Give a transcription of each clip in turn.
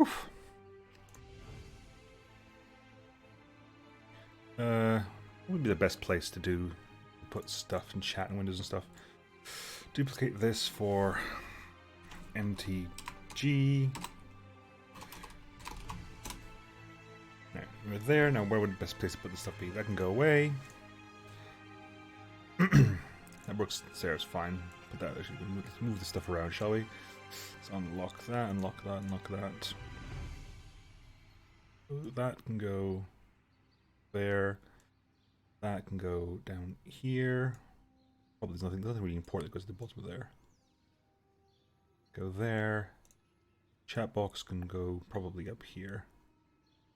Oof. What would be the best place to put stuff in chat and windows and stuff? Duplicate this for MtG. Right, we're there. Now where would the best place to put this stuff be? That can go away. That works there, it's fine. Put that, actually, let's move this stuff around, shall we? Let's unlock that, unlock that, unlock that. That can go there. That can go down here. Probably there's nothing really important that goes to the bottom of there. Go there. Chat box can go probably up here.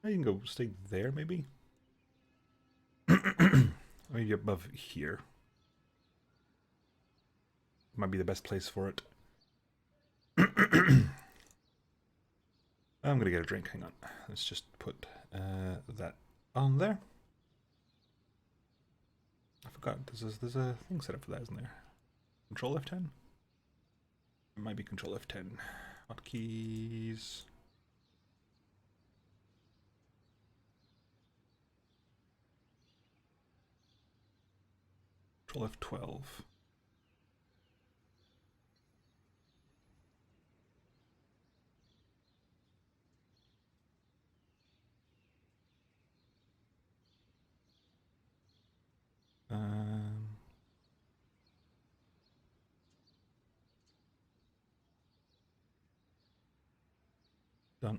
You can go stay there, maybe? Maybe above here. Might be the best place for it. I'm gonna get a drink, hang on. Let's just put that on there. I forgot, there's a thing set up for that, isn't there? Control F10? It might be Control F10. Hotkeys. Control F12. Done.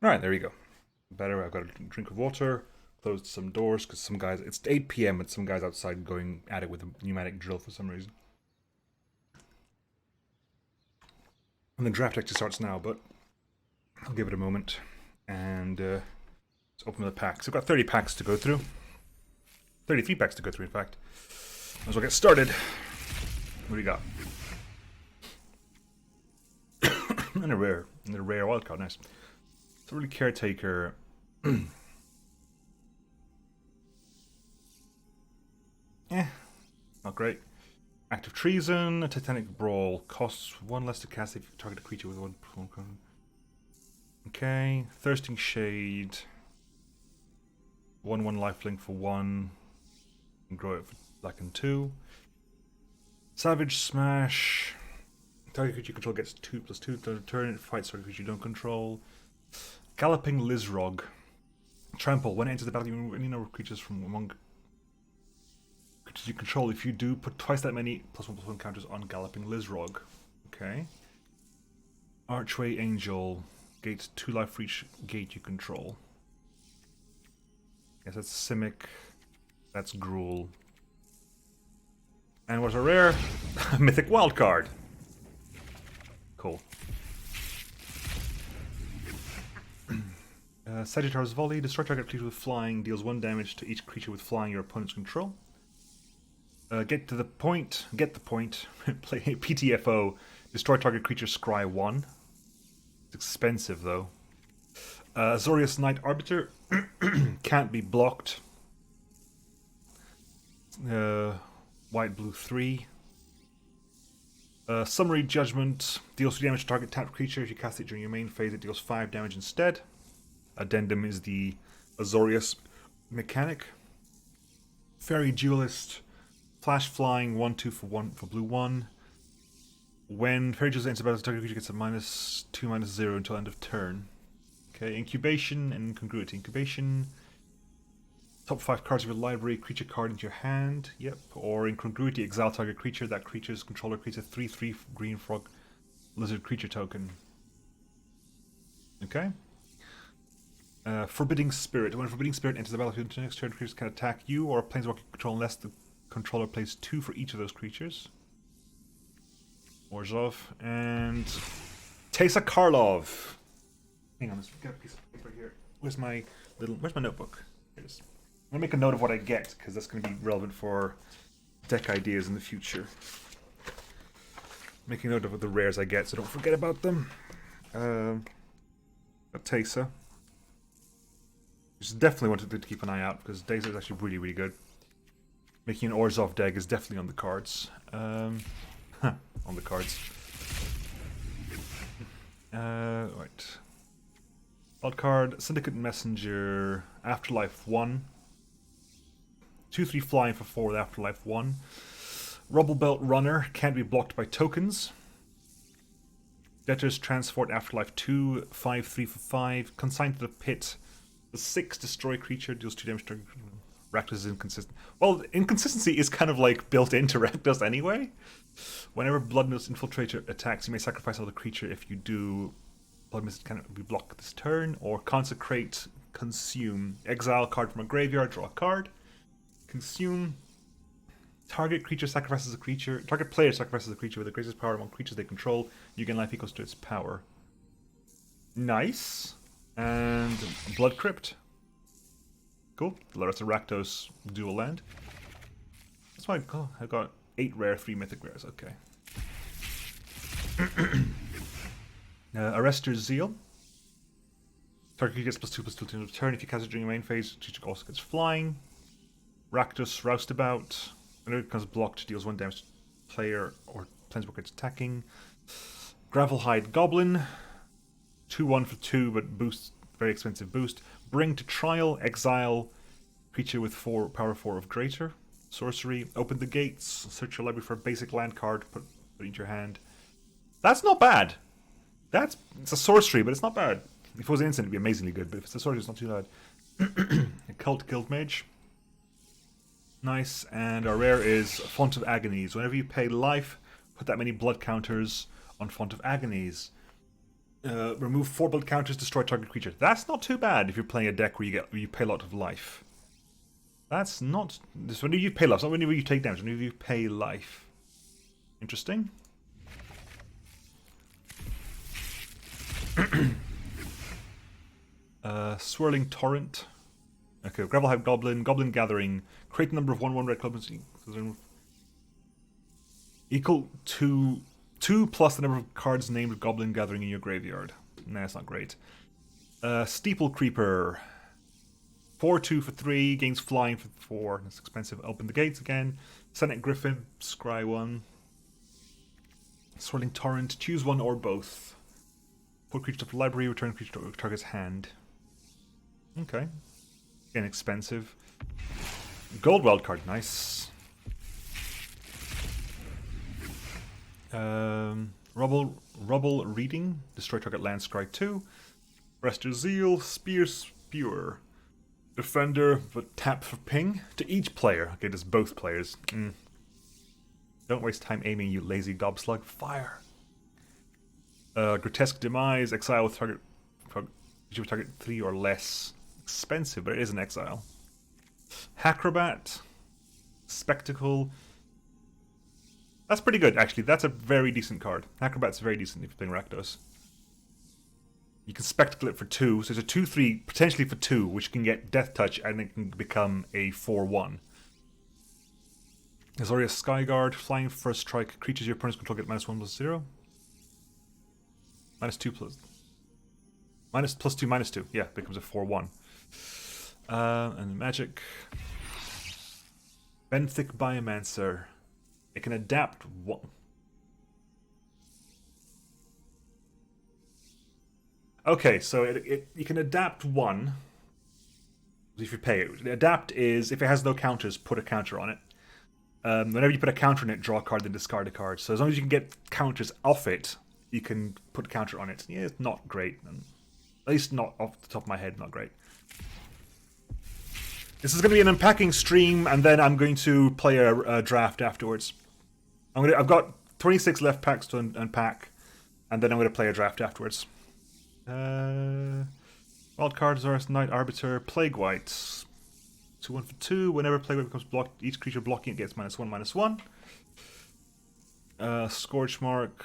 Alright, there you go. Better, I've got a drink of water, closed some doors, because some guys, it's 8 PM and some guys outside going at it with a pneumatic drill for some reason. And the draft actually starts now, but I'll give it a moment. And let's open the packs. I've got 30 packs to go through. 33 packs to go through, in fact. Might as well get started. What do you got? And a rare wildcard, nice. It's a really caretaker. Not great. Act of treason, a titanic brawl. Costs 1 less to cast if you target a creature with 1. Okay. Thirsting shade. 1/1 lifelink for 1. And grow it for black and 2. Savage Smash. Target creature you control gets 2/2 to turn. It fights target creature you don't control. Galloping Lizrog. Trample. When it enters the battle, you remove any number of creatures from among creatures you control. If you do, put twice that many +1/+1 counters on Galloping Lizrog. Okay. Archway Angel. Gates 2 life for each gate you control. Yes, that's Simic. That's Gruul. And what's a rare? Mythic Wildcard. Cool. Sagittarius Volley. Destroy target creature with flying. Deals 1 damage to each creature with flying your opponent's control. Get the point. Play PTFO. Destroy target creature, scry 1. It's expensive though. Azorius Knight Arbiter. Can't be blocked. White, blue 3. Summary Judgment. Deals 3 damage to target tapped creature. If you cast it during your main phase, it deals 5 damage instead. Addendum is the Azorius mechanic. Fairy Duelist. Flash Flying 1/2 for blue 1. When Fairy Duelist enters battle, the target creature gets a -2/-0 until end of turn. Okay, Incubation and Incongruity. Incubation. Top 5 cards of your library, creature card into your hand. Yep. Or Incongruity, exile target creature. That creature's controller creates a 3/3 green frog lizard creature token. Okay. Forbidding Spirit. When Forbidding Spirit enters the battlefield until next turn, creatures can attack you or a planeswalker you control unless the controller plays 2 for each of those creatures. Orzhov. And Teysa Karlov. Hang on, let's get a piece of paper here. Where's my notebook? Here it is. I'm gonna make a note of what I get, because that's gonna be relevant for deck ideas in the future. Making note of the rares I get so don't forget about them. Teysa. Just definitely wanted to keep an eye out, because Teysa is actually really, really good. Making an Orzhov deck is definitely on the cards. On the cards. Right. Wild card, Syndicate Messenger, Afterlife 1. 2/3 flying for 4 with Afterlife 1. Rubble Belt Runner, can't be blocked by tokens. Debtor's Transport, Afterlife 2, 5/3 for 5. Consigned to the Pit. The 6 destroy creature, deals 2 damage to Rakdos is inconsistent. Well, inconsistency is kind of like built into Rakdos anyway. Whenever Bloodmist Infiltrator attacks, you may sacrifice another creature. If you do, Bloodmist can be blocked this turn. Or Consecrate, Consume. Exile card from a graveyard, draw a card. Consume. Target creature sacrifices a creature. Target player sacrifices a creature with the greatest power among creatures they control. You gain life equals to its power. Nice. And Blood Crypt. Cool. The rest of Rakdos dual land. That's why I got 8 rare, 3 mythic rares. Okay. Arrester's Zeal. Target creature gets +2/+2 to the turn. If you cast it during your main phase, creature also gets flying. Rakdos Roustabout. Whenever it becomes blocked, deals 1 damage to player or planeswalker it's attacking. Gravelhide Goblin. 2/1 for 2, but boost, very expensive boost. Bring to Trial, exile creature with power 4 of greater. Sorcery, open the gates, search your library for a basic land card, put it into your hand. That's not bad. It's a sorcery, but it's not bad. If it was an instant, it'd be amazingly good, but if it's a sorcery, it's not too bad. Cult Guildmage. Nice, and our rare is Font of Agonies. Whenever you pay life, put that many blood counters on Font of Agonies. Remove 4 blood counters, destroy target creature. That's not too bad if you're playing a deck where you pay a lot of life. That's not... This whenever you pay life, not whenever you take damage, whenever you pay life. Interesting. Swirling Torrent. Okay, Gravelhive Goblin, Goblin Gathering. Create the number of 1/1 red goblins equal to 2 plus the number of cards named Goblin Gathering in your graveyard. Nah, that's not great. Steeple Creeper. 4/2 for 3, gains flying for 4. That's expensive. Open the gates again. Senate Griffin, scry 1. Swirling Torrent, choose one or both. Put creature to the library, return creature to target's hand. Okay. Again, expensive. Gold wildcard, nice. Rubble Reading, destroy target land, scry 2. Arrester's Zeal, Spewer. Defender, but tap for ping to each player. Okay, just both players. Don't waste time aiming, you lazy gobslug. Fire. Grotesque Demise. Exile with target. You target 3 or less. Expensive, but it is an exile. Acrobat. Spectacle. That's pretty good, actually. That's a very decent card. Acrobat's very decent if you're playing Rakdos. You can Spectacle it for 2, so it's a 2-3, potentially for 2, which can get Death Touch, and it can become a 4-1. Azorius Skyguard, flying first strike. Creatures your opponents control get -1/+0. -2 plus. +2, -2. Yeah, becomes a 4-1. And magic. Benthic Biomancer. It can adapt 1. Okay, so you can adapt 1 if you pay it. Adapt is if it has no counters, put a counter on it. Whenever you put a counter on it, draw a card, then discard a card. So as long as you can get counters off it, you can put a counter on it. Yeah, it's not great. At least not off the top of my head, not great. This is going to be an unpacking stream, and then I'm going to play a draft afterwards. I've got 26 left packs to unpack, and then I'm going to play a draft afterwards. Wild card, Azorius Knight Arbiter, Plague White. 2-1 for 2. Whenever Plague White becomes blocked, each creature blocking it gets -1/-1. Scourge Mark.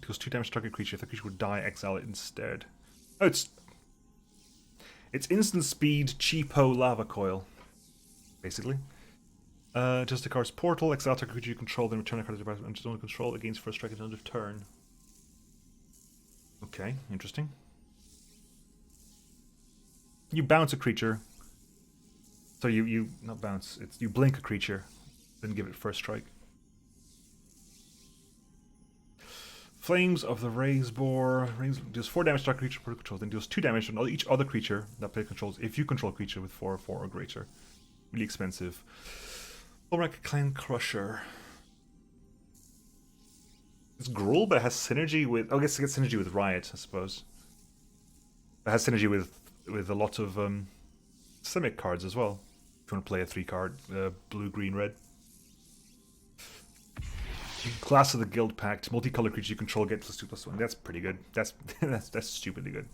It goes 2 damage to target creature. If the creature would die, exile it instead. Oh, it's instant speed, cheapo lava coil, basically. Just a card's portal, exile target creature you control, then return a card to the and just only control against first strike at the end of turn. Okay, interesting. You bounce a creature. So you not bounce, it's you blink a creature, then give it first strike. Flames of the Razor deals 4 damage to target creature per control, then deals 2 damage on each other creature that player controls if you control a creature with 4 or 4 or greater. Really expensive. Ulrich Clan Crusher. It's Gruul, but it has synergy with... Oh, I guess it gets synergy with Riot, I suppose. It has synergy with a lot of Simic cards as well. If you want to play a 3-card blue, green, red. Class of the Guild Pact. Multicolored creature you control get +2/+1. That's pretty good. That's stupidly good.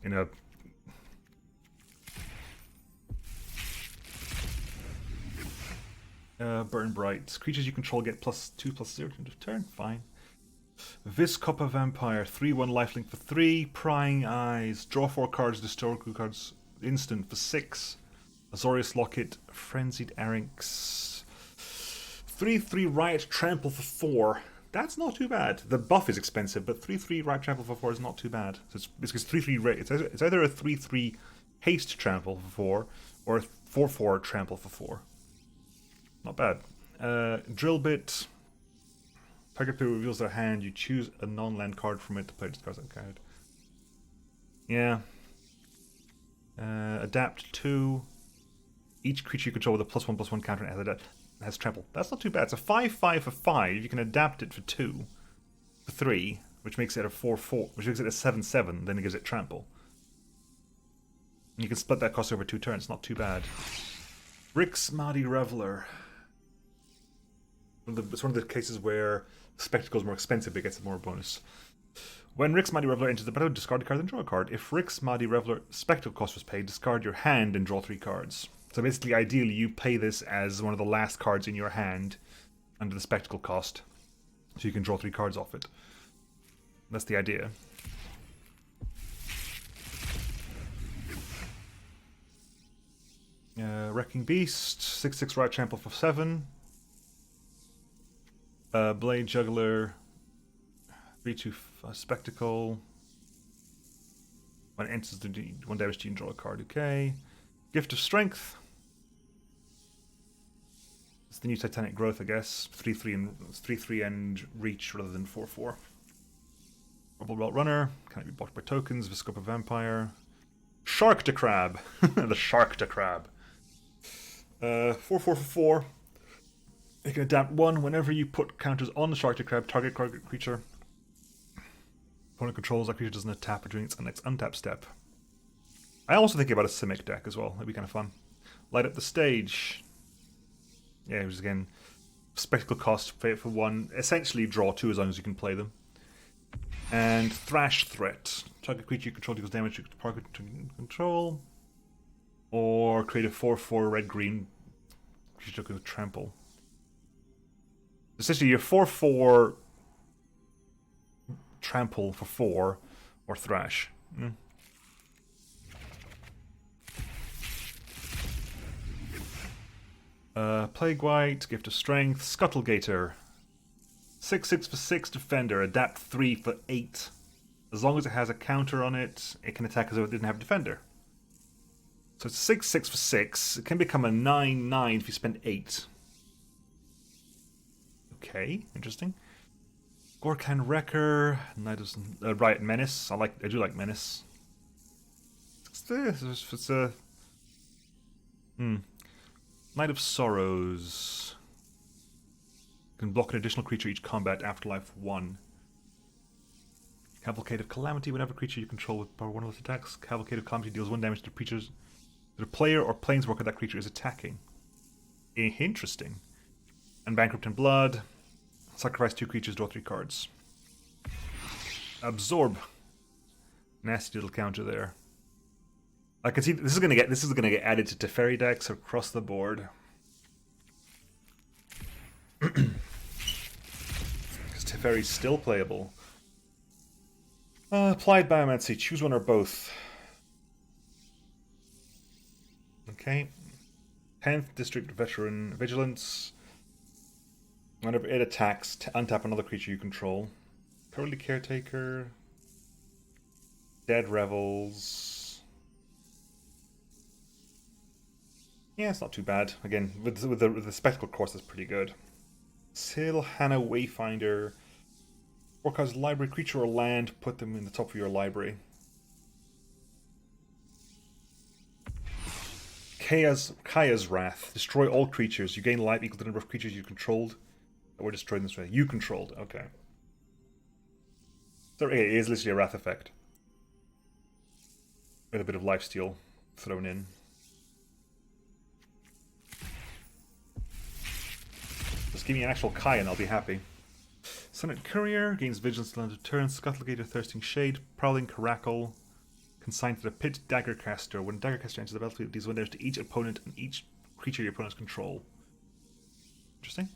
In a... Burn Bright. Creatures you control get +2/+0 to turn. Fine. Viscopa Vampire. 3/1 lifelink for 3. Prying Eyes. Draw 4 cards. Destroy 2 cards. Instant for 6. Azorius Locket. Frenzied Arynx. 3/3 Riot Trample for 4. That's not too bad. The buff is expensive, but 3/3 Riot Trample for 4 is not too bad. So it's 3/3. It's either a 3/3 Haste Trample for 4 or a 4/4 Trample for 4. Not bad. Drill Bit. Target player reveals their hand. You choose a non-land card from it to play discards that card. Yeah. Adapt 2. Each creature you control with a +1/+1 counter has trample. That's not too bad. It's a 5/5 for 5. You can adapt it for 2, for 3, which makes it a 4/4, which makes it a 7/7. Then it gives it trample. And you can split that cost over 2 turns. Not too bad. Rick's Mighty Reveler. It's one of the cases where Spectacle is more expensive, but it gets more bonus. When Rick's Mighty Reveler enters the battle, discard a card and draw a card. If Rick's Mighty Reveler Spectacle cost was paid, discard your hand and draw 3 cards. So basically, ideally, you play this as one of the last cards in your hand under the Spectacle cost. So you can draw 3 cards off it. That's the idea. Wrecking Beast. 6/6 Riot Trample for 7. Blade Juggler. 3/2 Spectacle. When it enters the 1 damage, you can draw a card. Okay. Gift of Strength. It's the new Titanic Growth, I guess. 3/3 and reach rather than 4/4. Rubble Belt Runner. Can't be blocked by tokens. Viscopa Vampire. Shark to Crab. The Shark to Crab. 4/4 for 4. You can adapt 1 whenever you put counters on the Shark to Crab. Target creature. Opponent controls that creature doesn't tap during its next untap step. I also think about a Simic deck as well. That'd be kind of fun. Light up the stage. Yeah, which is again, spectacle cost for 1. Essentially draw 2 as long as you can play them. And Thrash Threat. Target creature you control deals damage to target control. Or create a 4/4 red-green creature with trample. Essentially, your 4/4 trample for 4 or Thrash. Plague White, Gift of Strength, Scuttlegator. 6/6 for 6 defender, adapt 3 for 8. As long as it has a counter on it, it can attack as though it didn't have a defender. So it's 6/6 for 6. It can become a 9/9 if you spend 8. Okay, interesting. Gorkan Wrecker, Knight of Riot Menace. I do like Menace. It's a Knight of Sorrows. Can block an additional creature each combat, Afterlife 1. Cavalcade of Calamity. Whenever creature you control with power 1 of those attacks, Cavalcade of Calamity deals 1 damage to creatures that a player or planeswalker that creature is attacking. Interesting. And Bankrupt in Blood. Sacrifice 2 creatures, draw 3 cards. Absorb. Nasty little counter there. I can see this is gonna get added to Teferi decks across the board. Because Teferi's still playable. Applied Biomancy, choose one or both. Okay. 10th District Veteran Vigilance. Whenever it attacks, untap another creature you control. Curly Caretaker. Dead Revels. Yeah, it's not too bad. Again, with the Spectacle course, that's pretty good. Silhana Wayfinder. 4 cards, library, creature or land, put them in the top of your library. Kaya's Wrath. Destroy all creatures. You gain life equal to the number of creatures you controlled that were destroyed in this way. You controlled. Okay. So it is literally a Wrath effect. With a bit of lifesteal thrown in. Just give me an actual Kaya and I'll be happy. Senate Courier gains vigilance till end of turn. Scuttlegator, Thirsting Shade, Prowling Caracal, consigned to the Pit Daggercaster. When Daggercaster enters the battlefield, deals 1 damage to each opponent and each creature your opponents control. Interesting.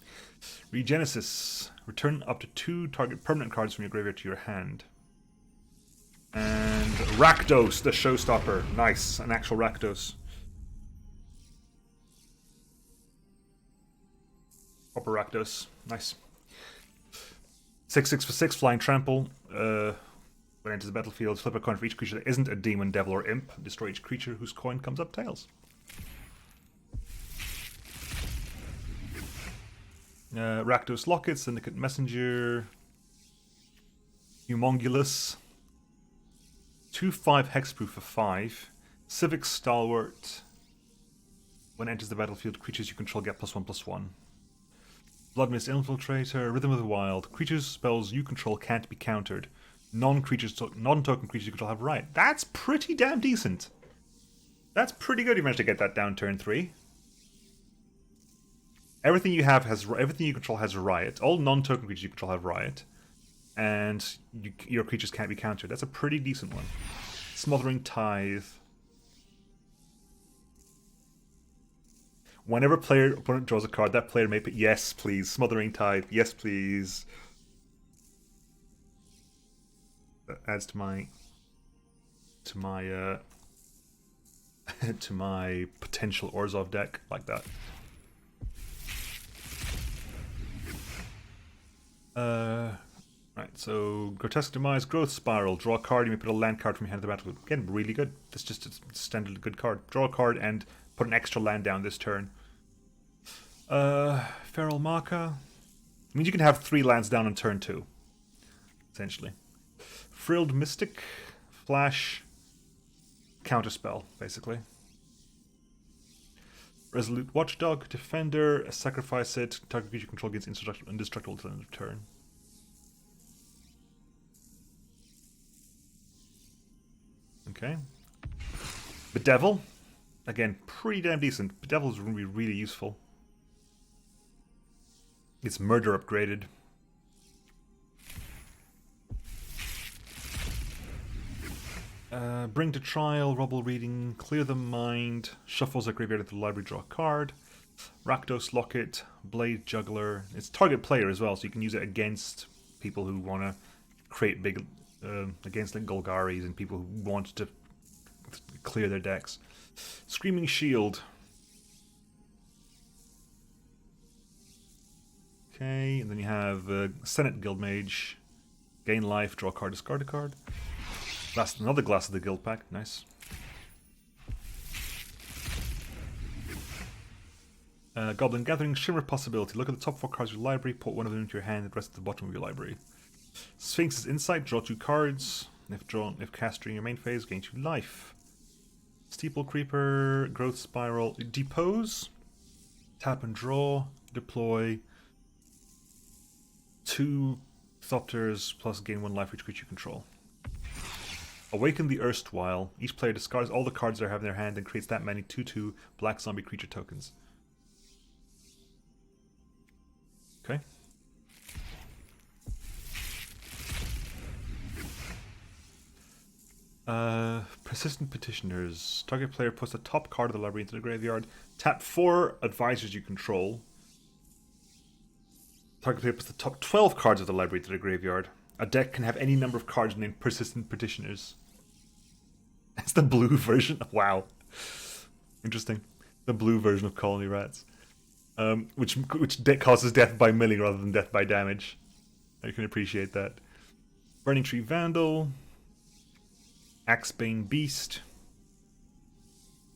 Regenesis. Return up to 2 target permanent cards from your graveyard to your hand. And Rakdos, the Showstopper. Nice, an actual Rakdos. Proper Rakdos. Nice. 6/6 for 6, Flying Trample. When it enters the battlefield, flip a coin for each creature that isn't a demon, devil, or imp. Destroy each creature whose coin comes up tails. Rakdos Locket, Syndicate Messenger. Humongulous. 2/5 Hexproof for 5. Civic Stalwart. When it enters the battlefield, creatures you control get +1/+1. Bloodmist Infiltrator, Rhythm of the Wild. Creatures, spells you control can't be countered. Non-token creatures you control have Riot. That's pretty damn decent. That's pretty good. You managed to get that down turn 3. Everything you control has Riot. All non-token creatures you control have Riot, and your creatures can't be countered. That's a pretty decent one. Smothering Tithe. Whenever opponent draws a card, that player may put yes, please. Smothering Tithe, yes, please. That adds to my to my potential Orzhov deck like that. Right, so Grotesque Demise, Growth Spiral, draw a card, you may put a land card from your hand to the battlefield. Again, really good. That's just a standard good card. Draw a card and put an extra land down this turn. Feral Marker. It means you can have 3 lands down on turn 2. Essentially. Frilled Mystic. Flash. Counterspell, basically. Resolute Watchdog. Defender. Sacrifice it. Target creature control gains indestructible until end of turn. Okay. Bedevil. Again, pretty damn decent. Bedevil is going to be really useful. It's murder upgraded. Bring to trial, rubble reading, clear the mind, shuffles a graveyard into the library, draw a card. Rakdos Locket, Blade Juggler. It's target player as well, so you can use it against people who want to create big, against like Golgaris and people who want to clear their decks. Screaming Shield. Okay, and then you have Senate Guildmage. Gain life, draw a card, discard a card. That's another Glass of the Guild pack, nice. Goblin Gathering, Shimmer Possibility. Look at the top 4 cards of your library, put one of them into your hand, and the rest at the bottom of your library. Sphinx's Insight, draw 2 cards. If cast during your main phase, gain 2 life. Steeple Creeper, Growth Spiral, Depose, tap and draw, deploy, 2 Thopters plus gain 1 life for each creature you control. Awaken the Erstwhile. Each player discards all the cards they have in their hand and creates that many 2/2 black zombie creature tokens. Okay. Persistent Petitioners. Target player puts the top card of the library into the graveyard. Tap 4 advisors you control. Target player puts the top 12 cards of the library into the graveyard. A deck can have any number of cards named Persistent Petitioners. That's the blue version. Wow. Interesting. The blue version of Colony Rats. Which deck causes death by milling rather than death by damage. I can appreciate that. Burning Tree Vandal. Axebane Beast.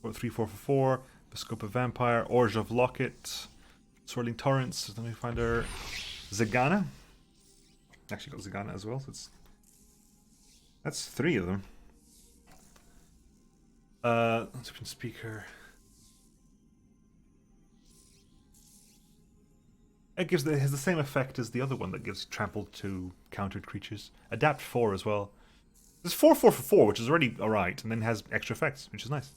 3/4/4. Vescopa Vampire. Orge of Locket. Swirling Torrents. Let me find her. Zagana. Actually got Zagana as well, so that's 3 of them. Let's open speaker. It has the same effect as the other one that gives trampled to countered creatures. Adapt 4 as well. There's 4/4/4, which is already alright, and then has extra effects, which is nice.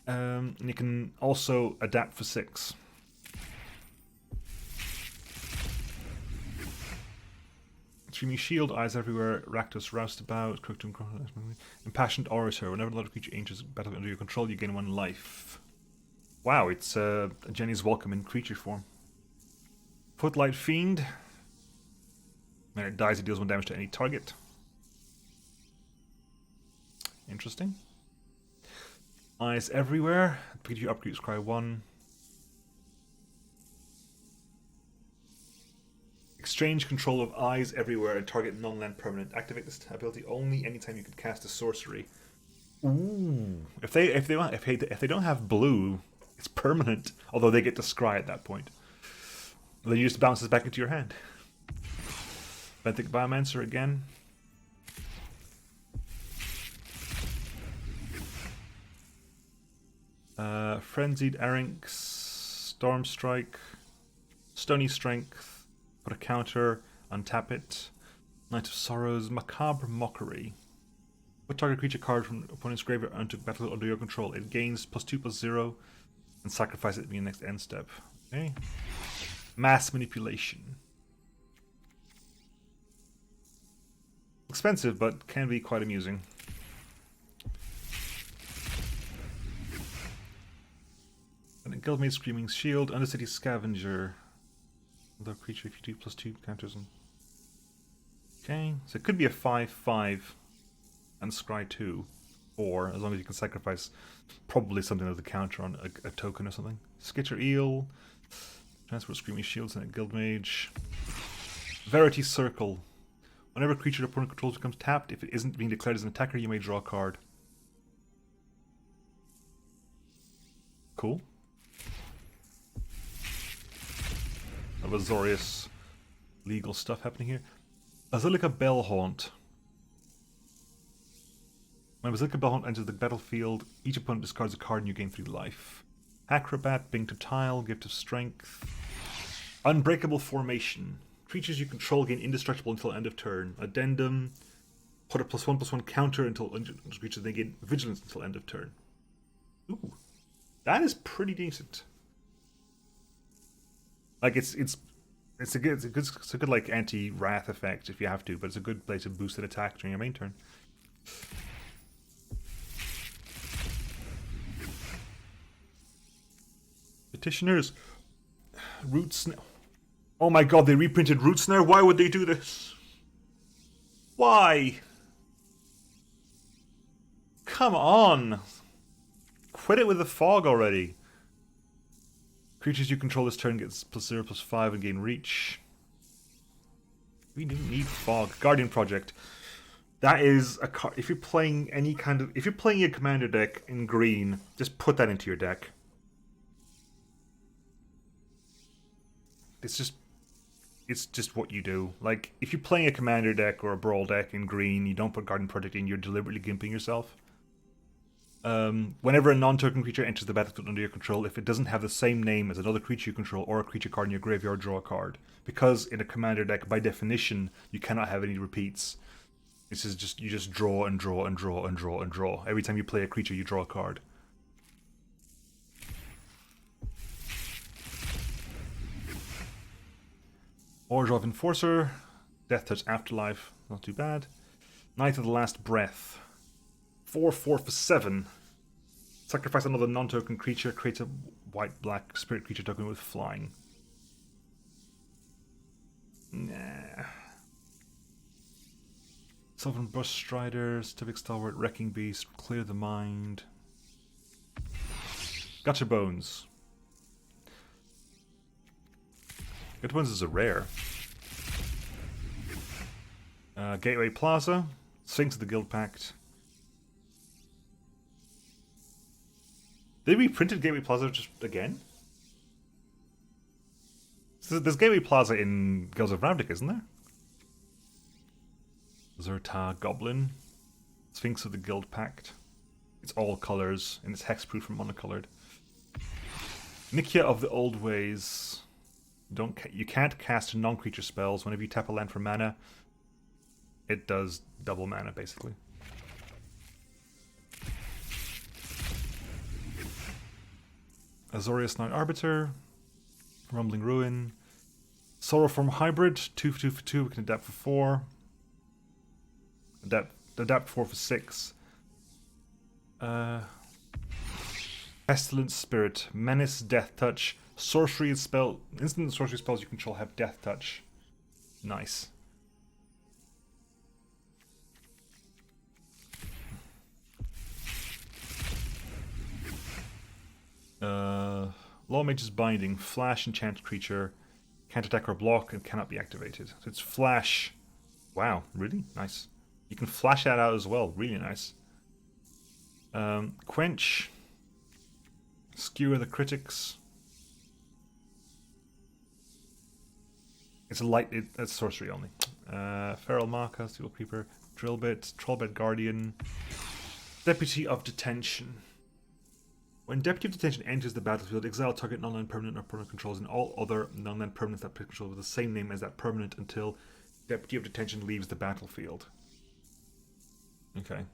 And you can also adapt for 6. Streaming Shield, Eyes Everywhere, Rakdos Roustabout, Impassioned Orator. Whenever a lot of creature enters battle under your control, you gain 1 life. Wow, it's Jenny's Welcome in creature form. Footlight Fiend. When it dies, it deals 1 damage to any target. Interesting. Eyes Everywhere. Creature you upgrade, scry 1. Exchange control of Eyes Everywhere and target non-land permanent. Activate this ability only anytime you can cast a sorcery. Ooh. If they don't have blue, it's permanent. Although they get to scry at that point. Then you just bounce this back into your hand. Benthic Biomancer again. Frenzied Arynx, Storm Strike, Stony Strength, put a counter, untap it. Night of Sorrows, Macabre Mockery. Put target creature card from opponent's graveyard onto battle under your control. It gains +2/+0 and sacrifice it in your next end step. Okay. Mass Manipulation. Expensive, but can be quite amusing. And a Guildmate Screaming Shield, Undercity Scavenger. Although creature if you do +2 counters on. Okay, so it could be a 5/5 and scry 2, or as long as you can sacrifice probably something with a counter on a token or something. Skitter Eel, Transport Screaming Shields and a Guildmage. Verity Circle. Whenever a creature your opponent controls becomes tapped, if it isn't being declared as an attacker, you may draw a card. Cool. A Azorius legal stuff happening here. Basilica Bellhaunt. When Basilica Bellhaunt enters the battlefield, each opponent discards a card and you gain 3 life. Acrobat, Bing to Tile, Gift of Strength. Unbreakable Formation. Creatures you control gain indestructible until end of turn. Addendum. Put a +1/+1 counter until creatures they gain vigilance until end of turn. Ooh, that is pretty decent. Like it's a good like anti-wrath effect if you have to, but it's a good place to boost an attack during your main turn. Petitioners, Root Snare. Oh my god, they reprinted Root Snare. Why would they do this? Why? Come on! Quit it with the fog already. Creatures you control this turn gets +0/+5 and gain reach. We don't need fog. Guardian Project. That is a card. If you're playing any kind of, if you're playing a commander deck in green, just put that into your deck. It's just what you do. Like, if you're playing a commander deck or a brawl deck in green, you don't put Guardian Project in, you're deliberately gimping yourself. Whenever a non-token creature enters the battlefield under your control, if it doesn't have the same name as another creature you control or a creature card in your graveyard, draw a card. Because in a commander deck, by definition, you cannot have any repeats. This is just, you just draw and draw and draw and draw and draw. Every time you play a creature, you draw a card. Orzhov Enforcer, Death Touch Afterlife, not too bad. Knight of the Last Breath, 4/4 for 7. Sacrifice another non-token creature, creates a white-black spirit creature token with flying. Nah. Sylvan Brush Strider, Civic Stalwart, Wrecking Beast, Clear the Mind. Gotcha Bones. Gotcha Bones is a rare. Gateway Plaza, Sphinx of the Guild Pact. They reprinted Gateway Plaza just again? So there's Gateway Plaza in Guilds of Ravnica, isn't there? Zerta Goblin, Sphinx of the Guild Pact. It's all colors, and it's hexproof and monocolored. Nikia of the Old Ways. You can't cast non-creature spells. Whenever you tap a land for mana, it does double mana, basically. Azorius Night Arbiter, Rumbling Ruin, Sorrowform Hybrid, 2/2 for 2, we can adapt for 4. Adapt 4 for 6. Pestilent Spirit, Menace, Death Touch, Sorcery spell. Instant sorcery spells you control have Death Touch. Nice. Lawmage's Binding, Flash enchant creature, can't attack or block, and cannot be activated. So it's Flash. Wow, really? Nice. You can flash that out as well, really nice. Quench, Skewer the Critics. It's a that's sorcery only. Feral Marker, Steel Creeper, Drillbit, Trollbit Guardian, Deputy of Detention. When Deputy of Detention enters the battlefield, exile target non-land permanent or permanent controls and all other non-land permanents that control with the same name as that permanent until Deputy of Detention leaves the battlefield. Okay.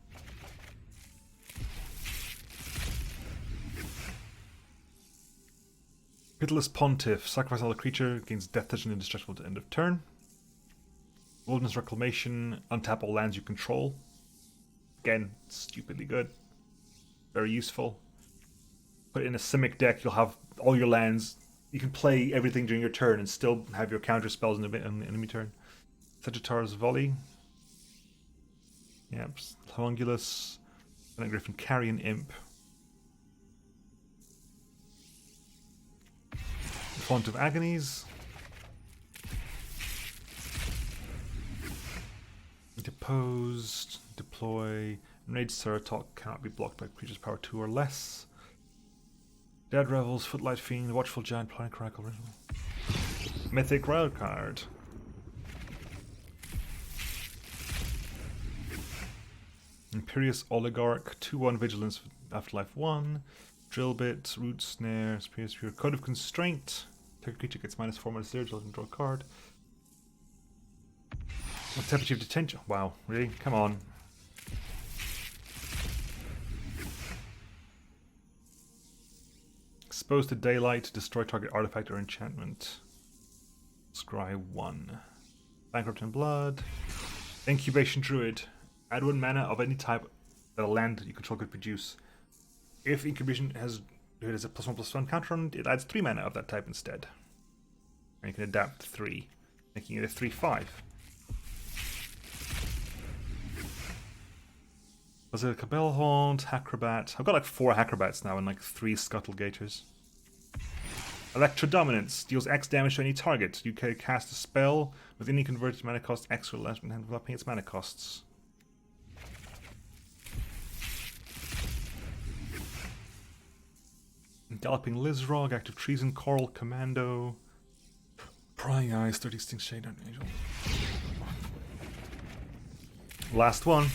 Pitiless Pontiff. Sacrifice another creature, gains Death Touch and indestructible to end of turn. Wilderness Reclamation. Untap all lands you control. Again, stupidly good. Very useful. Put it in a Simic deck, you'll have all your lands. You can play everything during your turn and still have your counter spells in the enemy turn. Sagittarius Volley. Yep. Homunculus. Griffin Carrion Imp. Font of Agonies. Deposed. Deploy. Enraged Ceratok cannot be blocked by creatures power 2 or less. Dead Revels, Footlight Fiend, Watchful Giant, Planic Crackle, Mythic Rail card. Imperious Oligarch, 2/1 Vigilance, Afterlife 1. Drillbit, Root Snare, Spear, Code of Constraint. Target creature gets -4/-0, doesn't draw a card. Temperature of Detention. Wow, really? Come on. Exposed to daylight, destroy target artifact or enchantment. Scry 1. Bankrupt in blood. Incubation Druid. Add 1 mana of any type that a land you control could produce. If Incubation has a +1/+1 counter on it, it adds 3 mana of that type instead. And you can adapt 3, making it a 3/5. Was it a Cabal Haunt, Acrobat? I've got like 4 Acrobats now and like 3 Scuttle Gators. Electrodominance. Deals X damage to any target. You can cast a spell with any converted mana cost X or less without paying its mana costs. Galloping Lizrog, Active Treason, Coral Commando. Prying Eyes, 30 Extinct Shade Angel. Last one.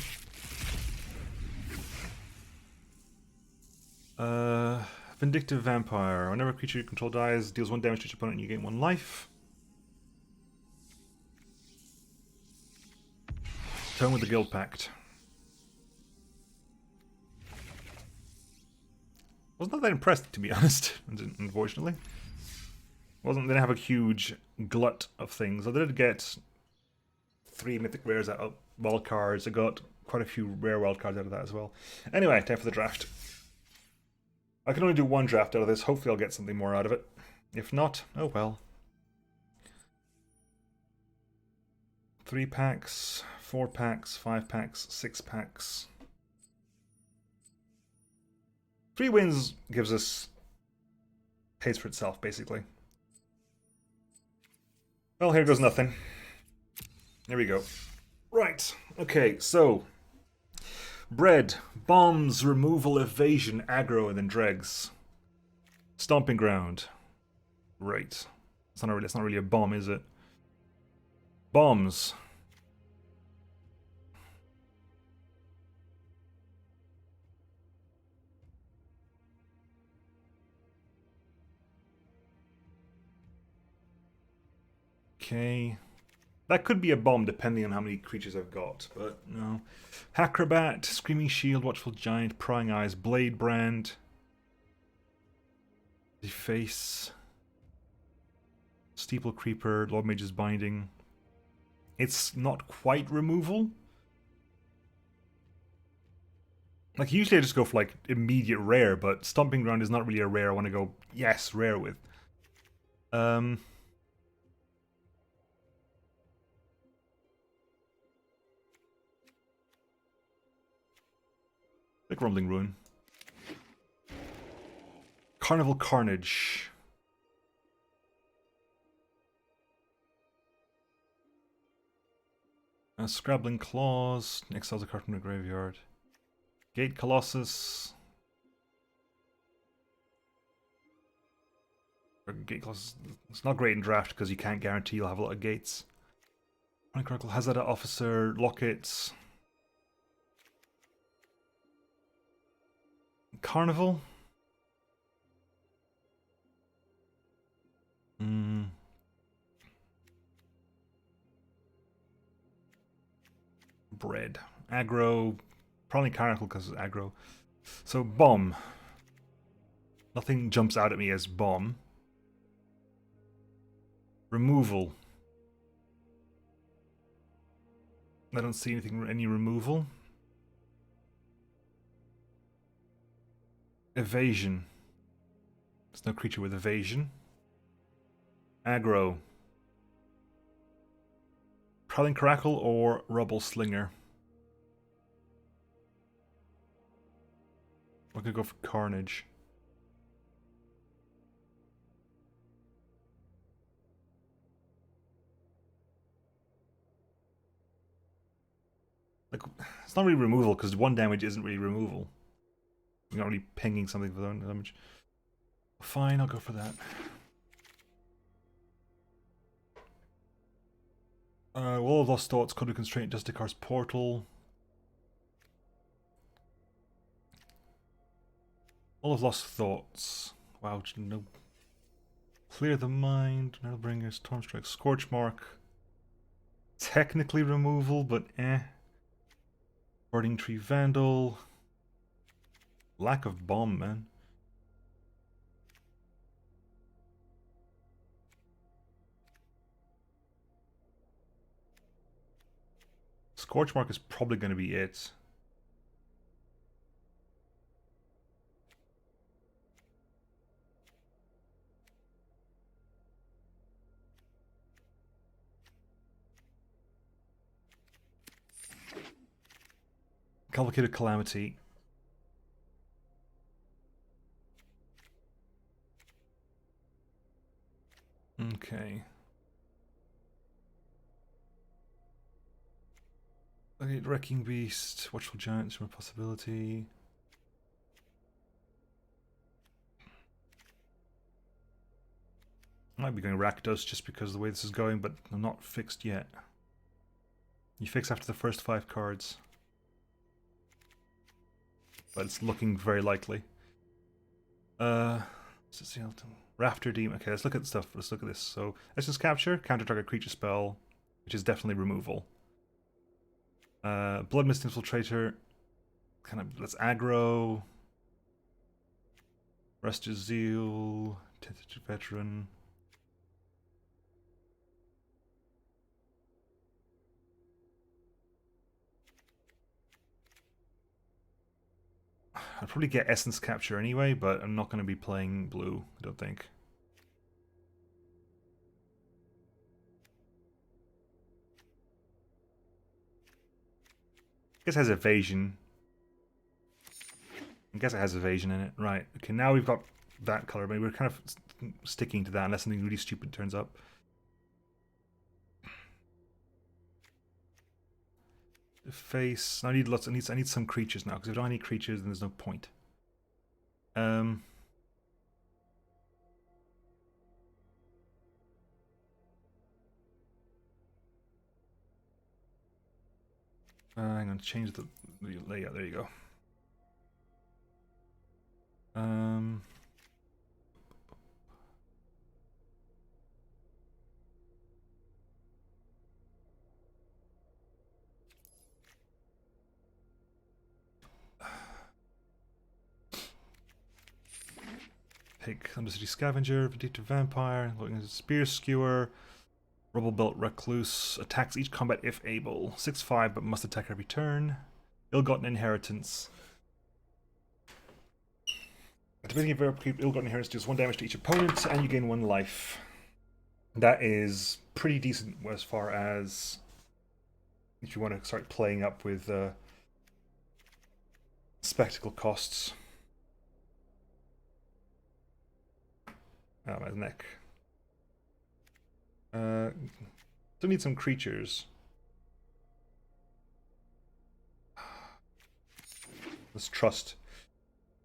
Vindictive Vampire. Whenever a creature you control dies, deals 1 damage to each opponent and you gain 1 life. Tone with the Guild Pact. Wasn't that impressed, to be honest, unfortunately. Didn't have a huge glut of things. I did get 3 mythic rares out of wild cards. I got quite a few rare wild cards out of that as well. Anyway, time for the draft. I can only do 1 draft out of this. Hopefully I'll get something more out of it. If not, oh well. 3 packs, 4 packs, 5 packs, 6 packs. 3 wins gives us... pays for itself, basically. Well, here goes nothing. There we go. Right, okay, so... Bread, bombs, removal, evasion, aggro, and then dregs. Stomping ground. Right. It's not really a bomb, is it? Bombs. Okay. That could be a bomb depending on how many creatures I've got, but no. Acrobat, Screaming Shield, Watchful Giant, Prying Eyes, Blade Brand, Deface, Steeple Creeper, Lord Mage's Binding. It's not quite removal. Like, usually I just go for like immediate rare, but Stomping Ground is not really a rare I want to go, yes, rare with. Like Rumbling Ruin. Carnival Carnage. Scrabbling Claws. Exiles a card from the graveyard. Gate Colossus. Gate Colossus. It's not great in draft because you can't guarantee you'll have a lot of gates. Chronicle Hazard Officer. Lockets. Carnival. Bread. Aggro. Probably Carnival because it's aggro. So, bomb. Nothing jumps out at me as bomb. Removal. I don't see any removal. Evasion. There's no creature with evasion. Aggro. Prowling Crackle or Rubble Slinger. We're gonna go for Carnage. Like, it's not really removal because 1 damage isn't really removal. You're not really pinging something for that damage. Fine, I'll go for that. Wall of Lost Thoughts, Code of Constraint, Justicar's Portal. Wall of Lost Thoughts. Wow, no. Clear the Mind, Nettlebringer, Stormstrike, Scorchmark. Technically removal, but eh. Burning Tree Vandal. Lack of bomb, man. Scorchmark is probably going to be it. Complicated Calamity. Okay. Okay, Wrecking Beast, Watchful Giants from a possibility. I might be going Rakdos just because of the way this is going, but I'm not fixed yet. You fix after the first 5 cards. But it's looking very likely. Rafter Demon. Okay, let's look at stuff. Let's look at this. So, Essence Capture, counter target creature spell, which is definitely removal. Blood Mist Infiltrator, kind of, let's aggro. Restus Zeal, Tentative Veteran. I'd probably get Essence Capture anyway, but I'm not going to be playing blue, I don't think. I guess it has evasion. I guess it has evasion in it. Right. Okay, now we've got that color, but we're kind of sticking to that unless something really stupid turns up. Face. I need lots. I need some creatures now because if I don't have any creatures, then there's no point. Hang on, change the layout. There you go. Pick Undercity Scavenger, Vindictive Vampire, looking at Spear Skewer, Rubble Belt Recluse, attacks each combat if able. 6/5, but must attack every turn. Ill-Gotten Inheritance. At the beginning of your Ill-Gotten Inheritance deals 1 damage to each opponent, and you gain 1 life. That is pretty decent as far as if you want to start playing up with spectacle costs. Oh, my neck. Still need some creatures. Let's trust.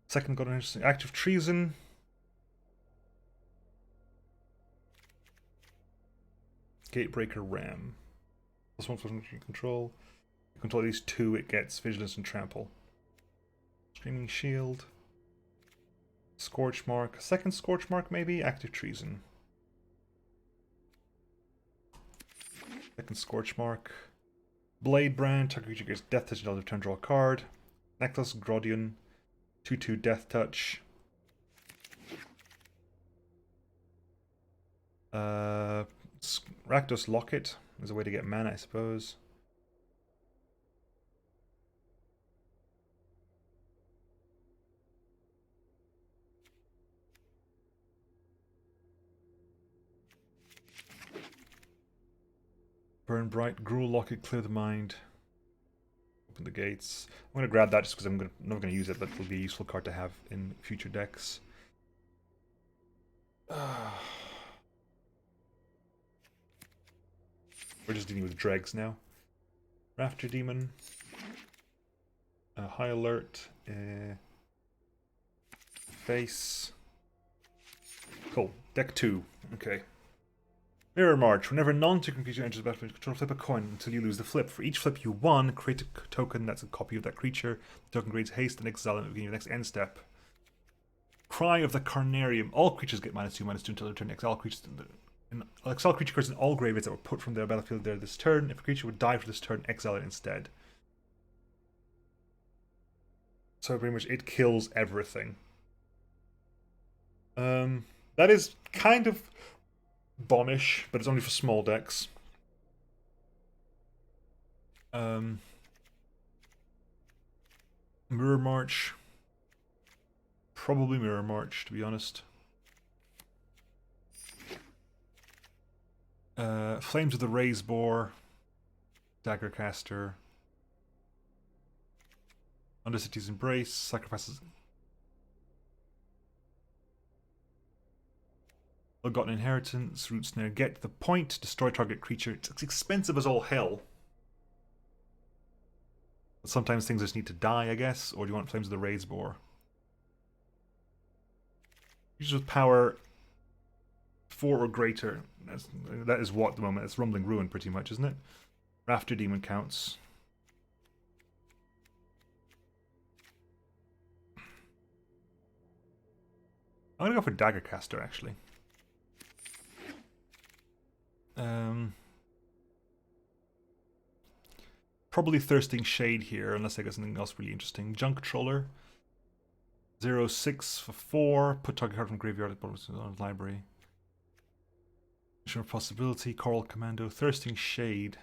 Second got an interesting active treason. Gatebreaker Ram. +1 for control. You control these 2, it gets Vigilance and Trample. Screaming Shield. Scorch Mark. Second Scorch Mark, maybe? Active Treason. Second Scorch Mark. Blade Brand. Target creature gets Death Touch until turn, draw a card. Necklace Grodion. 2/2 Death Touch. Rakdos Locket is a way to get mana, I suppose. Burn Bright, Gruul Locket, Clear the Mind. Open the gates. I'm going to grab that just because I'm never going to use it, but it'll be a useful card to have in future decks. We're just dealing with dregs now. Rafter Demon. High Alert. Face. Cool. Deck 2. Okay. Mirror March. Whenever a non-token creature enters the battlefield, control, flip a coin until you lose the flip. For each flip you won, create a token that's a copy of that creature. The token grades haste and exile at the beginning of the next end step. Cry of the Carnarium. All creatures get -2/-2 until they return. Exile creatures exile creature cards in all graveyards that were put from their battlefield there this turn. If a creature would die for this turn, exile it instead. So pretty much it kills everything. That is kind of bombish, but it's only for small decks. Mirror March. Probably Mirror March, to be honest. Flames of the Raise Boar. Daggercaster. Undercity's Embrace. Sacrifices. Ill-gotten Inheritance. Root Snare. Get the point. Destroy target creature. It's expensive as all hell. But sometimes things just need to die, I guess. Or do you want Flames of the Raise Boar? Use with power 4 or greater. That is what at the moment? It's Rumbling Ruin pretty much, isn't it? Rafter Demon counts. I'm gonna go for Daggercaster actually. Probably Thirsting Shade here, unless I get something else really interesting. Junk Troller. 0/6 for 4. Put target card from graveyard at the bottom of the library. Sure Possibility. Coral Commando. Thirsting Shade.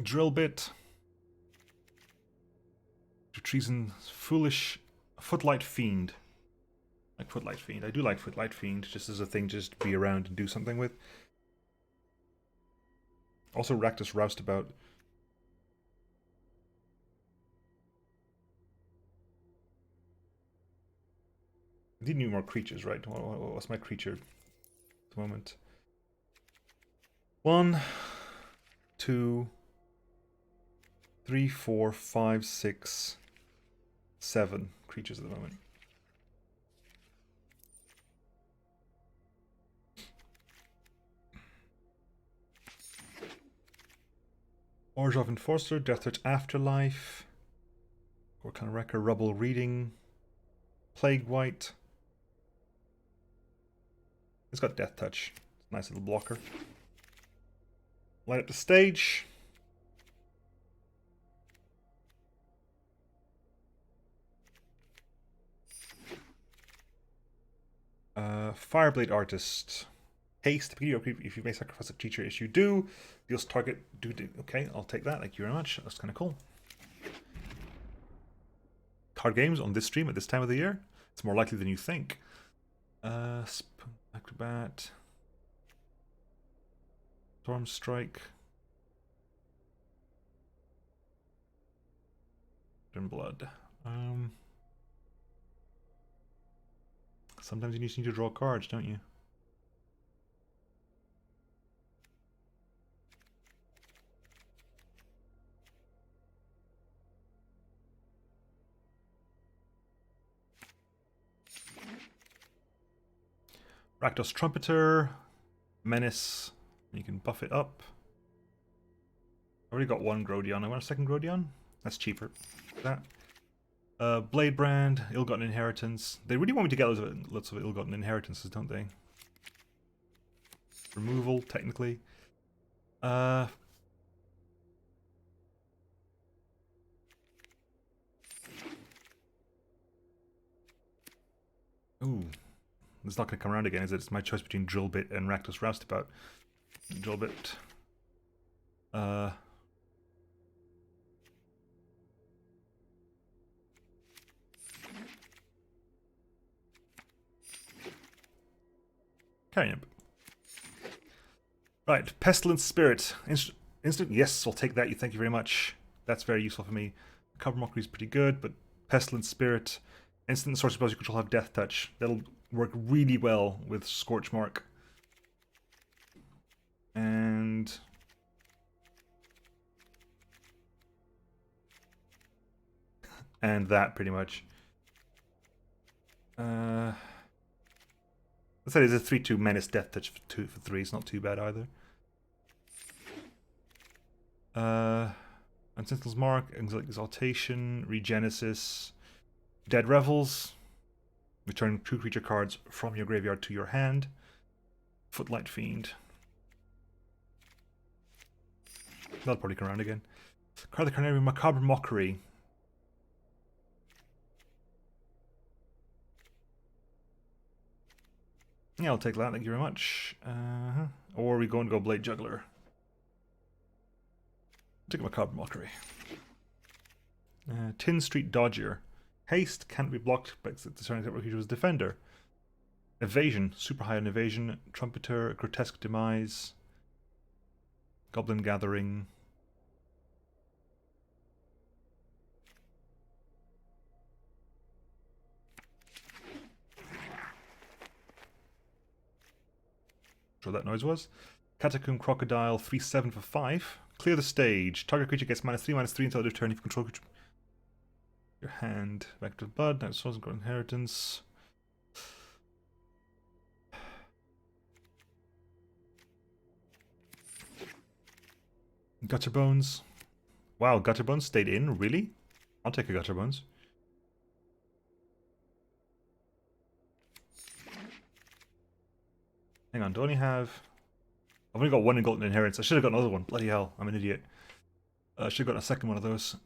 Drill Bit. Treason. Foolish. Footlight Fiend. Like Footlight Fiend. I do like Footlight Fiend, just as a thing just to be around and do something with. Also Rakdos Roustabout. I need new more creatures, right? What's my creature at the moment? 1, 2, 3, 4, 5, 6, 7 creatures at the moment. Orzhov Enforcer, Death Touch Afterlife, Gorkhan Wrecker, Rubble Reading, Plague White. It's got Death Touch. It's a nice little blocker. Light up the stage. Fireblade Artist. Haste. If you may sacrifice a creature, as you do, deals target. Okay, I'll take that. Thank you very much. That's kind of cool. Card games on this stream at this time of the year. It's more likely than you think. Acrobat. Storm Strike. Blood. Sometimes you just need to draw cards, don't you? Rakdos Trumpeter, Menace. You can buff it up. I already got one Grodeon. I want a second Grodeon. That's cheaper. That. Blade Brand, Ill-gotten Inheritance. They really want me to get lots of Ill-gotten Inheritances, don't they? Removal, technically. Ooh. It's not going to come around again, is it? It's my choice between Drill Bit and Rakdos Roustabout. Drill Bit. Carrying. Right, Pestilence Spirit. Instant, yes, I'll take that. Thank you very much. That's very useful for me. Cover Mockery is pretty good, but Pestilence Spirit. Instant source spells you control have Death Touch. That'll work really well with Scorchmark. And that pretty much. Let's say there's a 3/2 Menace Death Touch for 2 for 3. It's not too bad either. Sentinel's Mark, Exaltation, Regenesis, Dead Revels. Return 2 creature cards from your graveyard to your hand. Footlight Fiend. That'll probably come around again. Card the Carnarium, Macabre Mockery. Yeah, I'll take that. Thank you very much. Or are we going to go Blade Juggler? Take my Carbon Mockery. Tin Street Dodger. Haste can't be blocked by the turn except creature was Defender. Evasion, super high on evasion. Trumpeter, Grotesque Demise. Goblin Gathering. What that noise was. Catacomb Crocodile, 3/7 for 5. Clear the stage. Target creature gets -3/-3 until end of turn if you control creature. Your hand. Vector Blood. Now Souls and Inheritance. Gutter Bones. Wow, Gutter Bones stayed in? Really? I'll take a Gutter Bones. Hang on, do I only have... I've only got one in Golden Inheritance. I should have got another one. Bloody hell, I'm an idiot. I should have got a second one of those.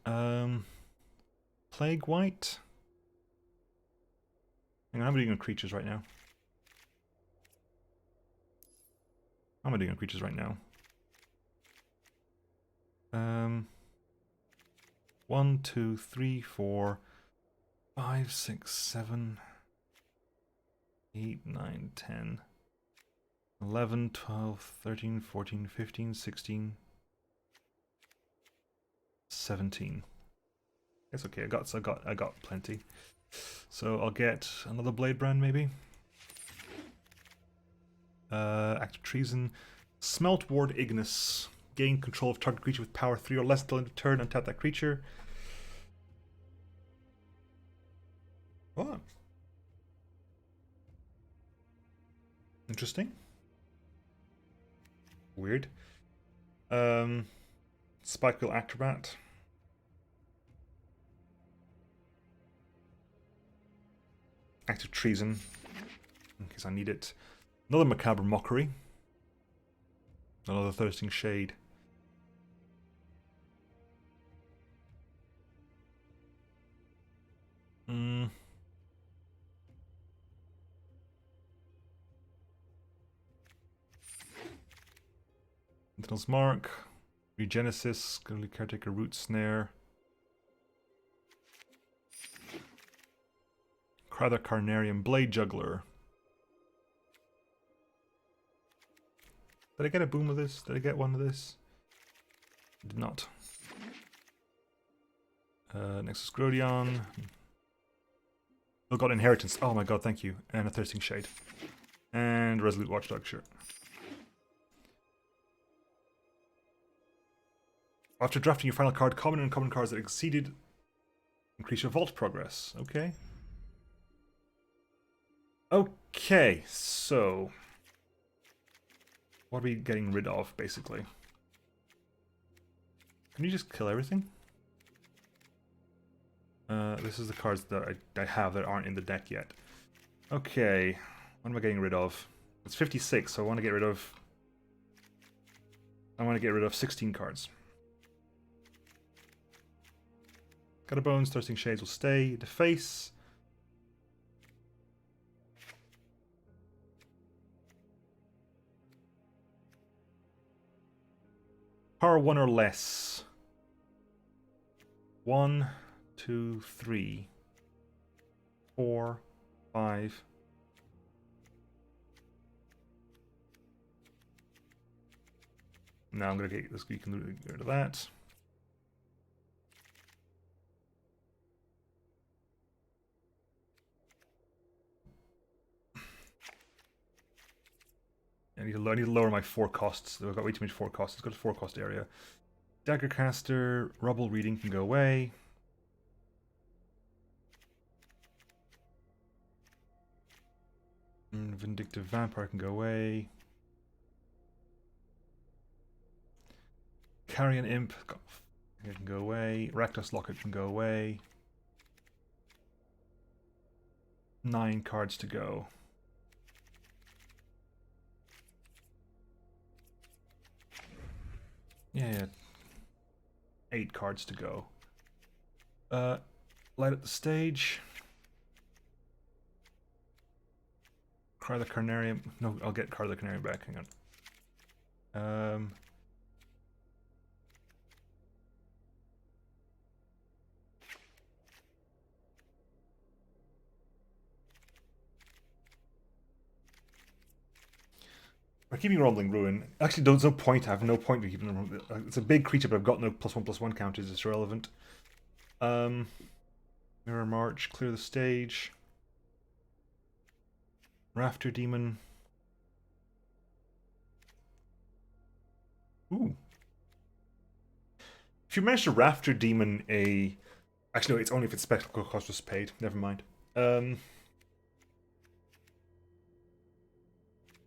Plague White? Hang on, how am I doing on creatures right now? How am I doing on creatures right now? 1, 2, 3, 4, 5, 6, 7, 8, 9, 10, 11, 12, 13, 14, 15, 16, 17. It's okay, I got plenty. So I'll get another Blade Brand maybe. Act of Treason. Smelt Ward Ignis. Gain control of target creature with power 3 or less until end of turn. Untap that creature. What? Interesting. Weird. Spikebill Acrobat. Act of Treason. In case I need it. Another Macabre Mockery. Another Thirsting Shade. Sentinel's Mark. Regenesis. Caretaker Root Snare. Crowther Carnarium. Blade Juggler. Did I get a boom of this? Did I get one of this? I did not. Nexus Grodion. Oh god, Inheritance. Oh my god, thank you. And a Thirsting Shade. And Resolute Watchdog, sure. After drafting your final card, common and uncommon cards that exceeded increase your vault progress. Okay. Okay, so what are we getting rid of, basically? Can you just kill everything? This is the cards that I have that aren't in the deck yet. Okay, what am I getting rid of? It's 56, so I want to get rid of... 16 cards. Gutter Bones, Thirsting Shades will stay. Deface. Power 1 or less. 1, 2, 3, 4, 5. Now I'm going to get this. You can get rid of that. I need to lower my 4 costs. I've got way too much 4 costs. Let's go to 4 cost area. Daggercaster, Rubble Reading can go away. Vindictive Vampire can go away. Carrion Imp can go away. Rakdos Locket can go away. 9 cards to go. Yeah, 8 cards to go. Light up the stage. Carla Carnarium. No, I'll get Carla Carnarium back. Hang on. We're keeping Rumbling Ruin. Actually, there's no point. I have no point in keeping them. It's a big creature, but I've got no +1/+1 counters. It's irrelevant. Mirror March, clear the stage. Rafter Demon. Ooh. If you manage to Rafter Demon a... Actually, no, it's only if its spectacle cost was paid. Never mind.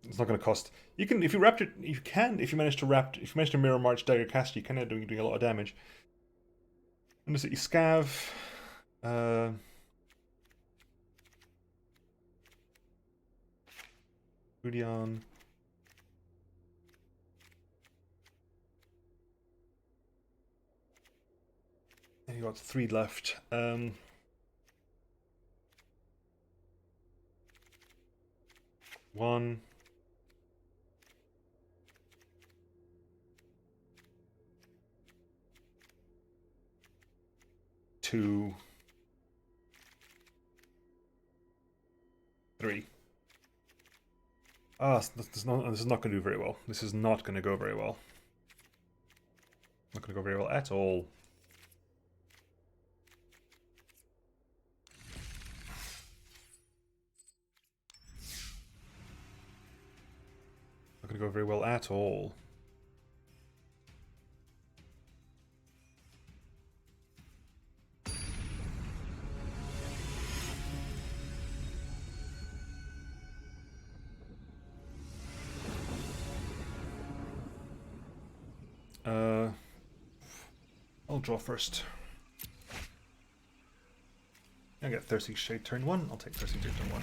It's not going to cost. You can, if you Raptor, you can, if you manage to Mirror March Dagger Cast, you can end up doing a lot of damage. And just you Scav. Rudion. And you got 3 left. 1. 2. 3. Ah, this is not going to do very well. This is not going to go very well. Not going to go very well at all. Not going to go very well at all. I'll draw first. I get Thirsty Shade turn 1. I'll take Thirsty Shade turn 1.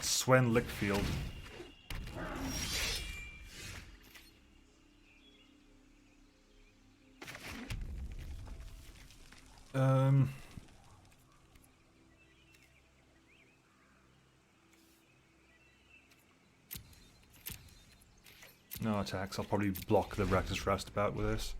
Swen Lickfield. No attacks. I'll probably block the Reckless Roustabout with this.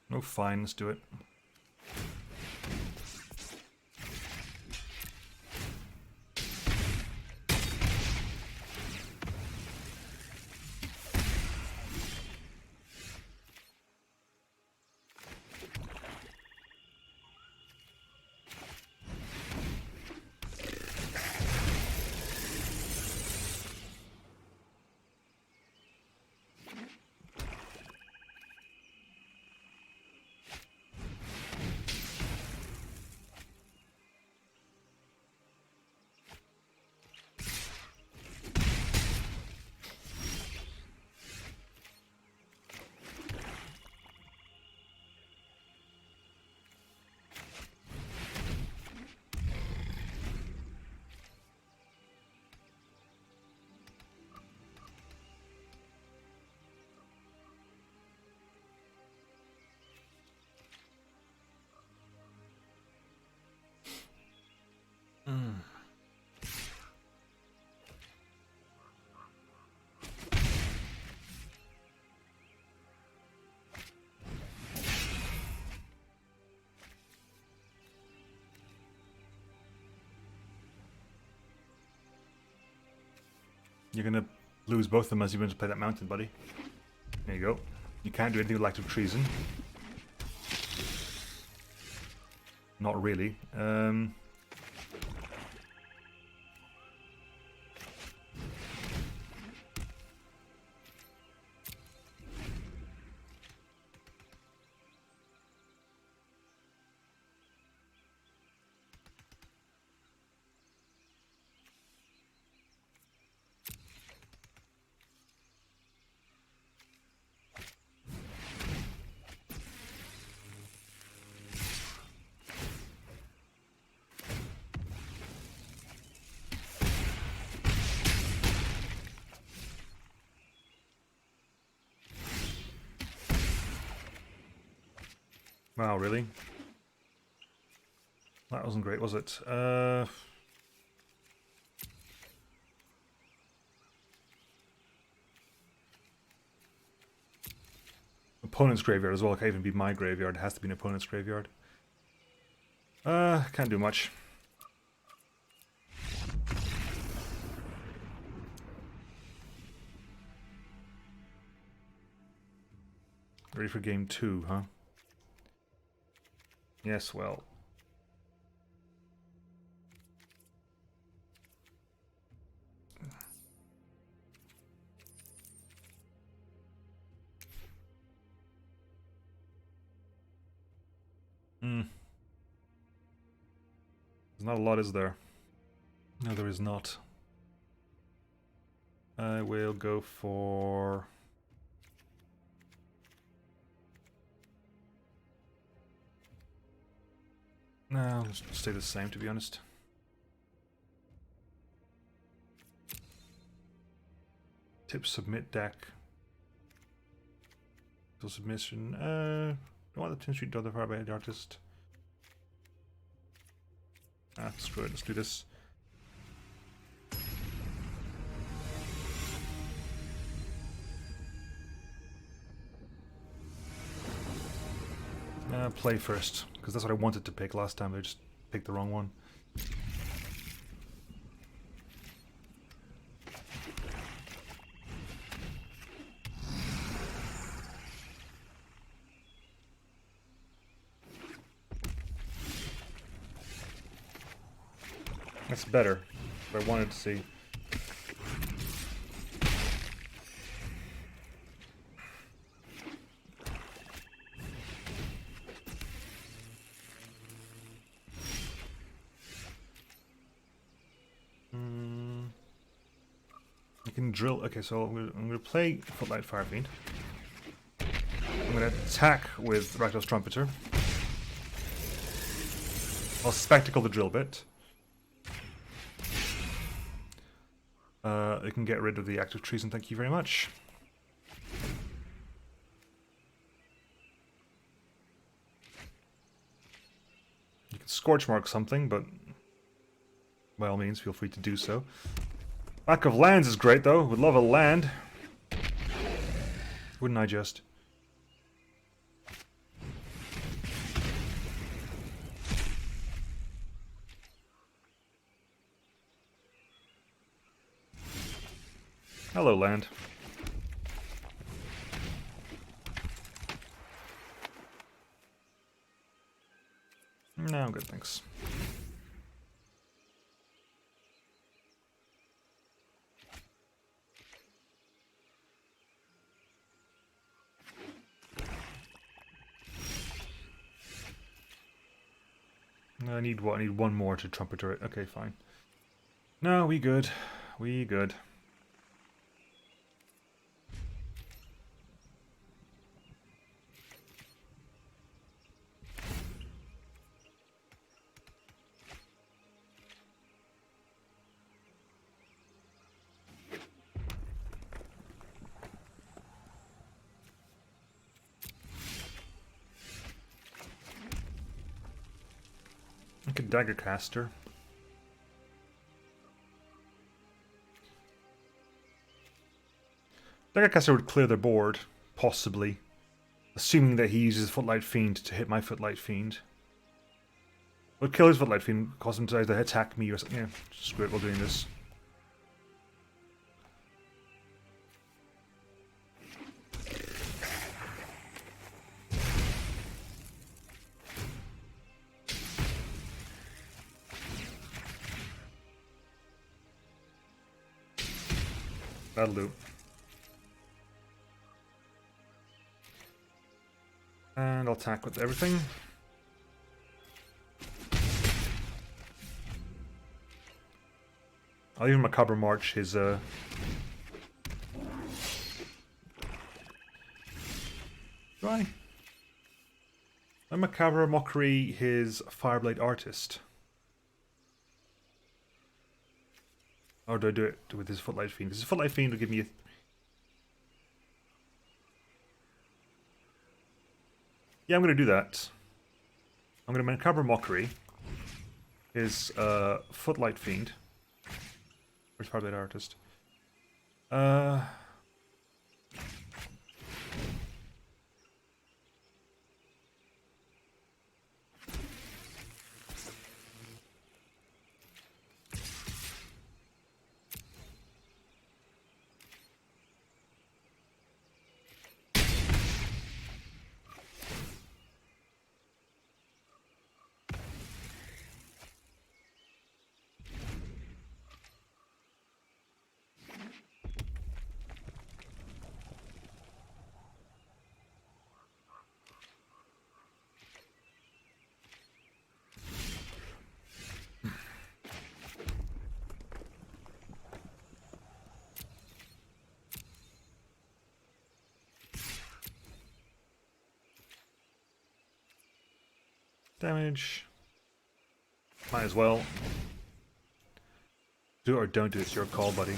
No, fine, let's do it. You're gonna lose both of them as you went to play that mountain, buddy. There you go. You can't do anything with active treason. Not really. Wow, really? That wasn't great, was it? Opponent's graveyard as well. It can't even be my graveyard. It has to be an opponent's graveyard. Can't do much. Ready for game 2, huh? Yes, well. There's not a lot, is there? No, there is not. I will go for... No, let's stay the same, to be honest. Tip submit deck. So submission. I want the 10th Street Other Far by the artist. Screw it, let's do this. Play first, because that's what I wanted to pick last time. I just picked the wrong one. That's better. What I wanted to see. I can drill. Okay, so I'm gonna play Footlight Firefiend. I'm gonna attack with Rakdos Trumpeter. I'll spectacle the drill bit. I can get rid of the active treason, thank you very much. You can Scorch Mark something, but by all means, feel free to do so. Lack of lands is great, though. Would love a land. Wouldn't I just? Hello, land. No, I'm good, thanks. I need what? I need one more to trumpeter it. Okay, fine. No, we good. We good. Like a dagger caster. Dagger caster would clear the board, possibly. Assuming that he uses Footlight Fiend to hit my Footlight Fiend. Would kill his Footlight Fiend, cause him to either attack me or something. Yeah, screw it, while doing this. That'll do. And I'll attack with everything. I'll even Macabre March his my Macabre Mockery his Fireblade Artist. Or do I do it with his Footlight Fiend? Because his Footlight Fiend will give me a... Yeah, I'm going to do that. I'm going to Macabre Mockery his Footlight Fiend. Where's Fireblade Artist? Damage. Might as well. Do it or don't do it, it's your call, buddy.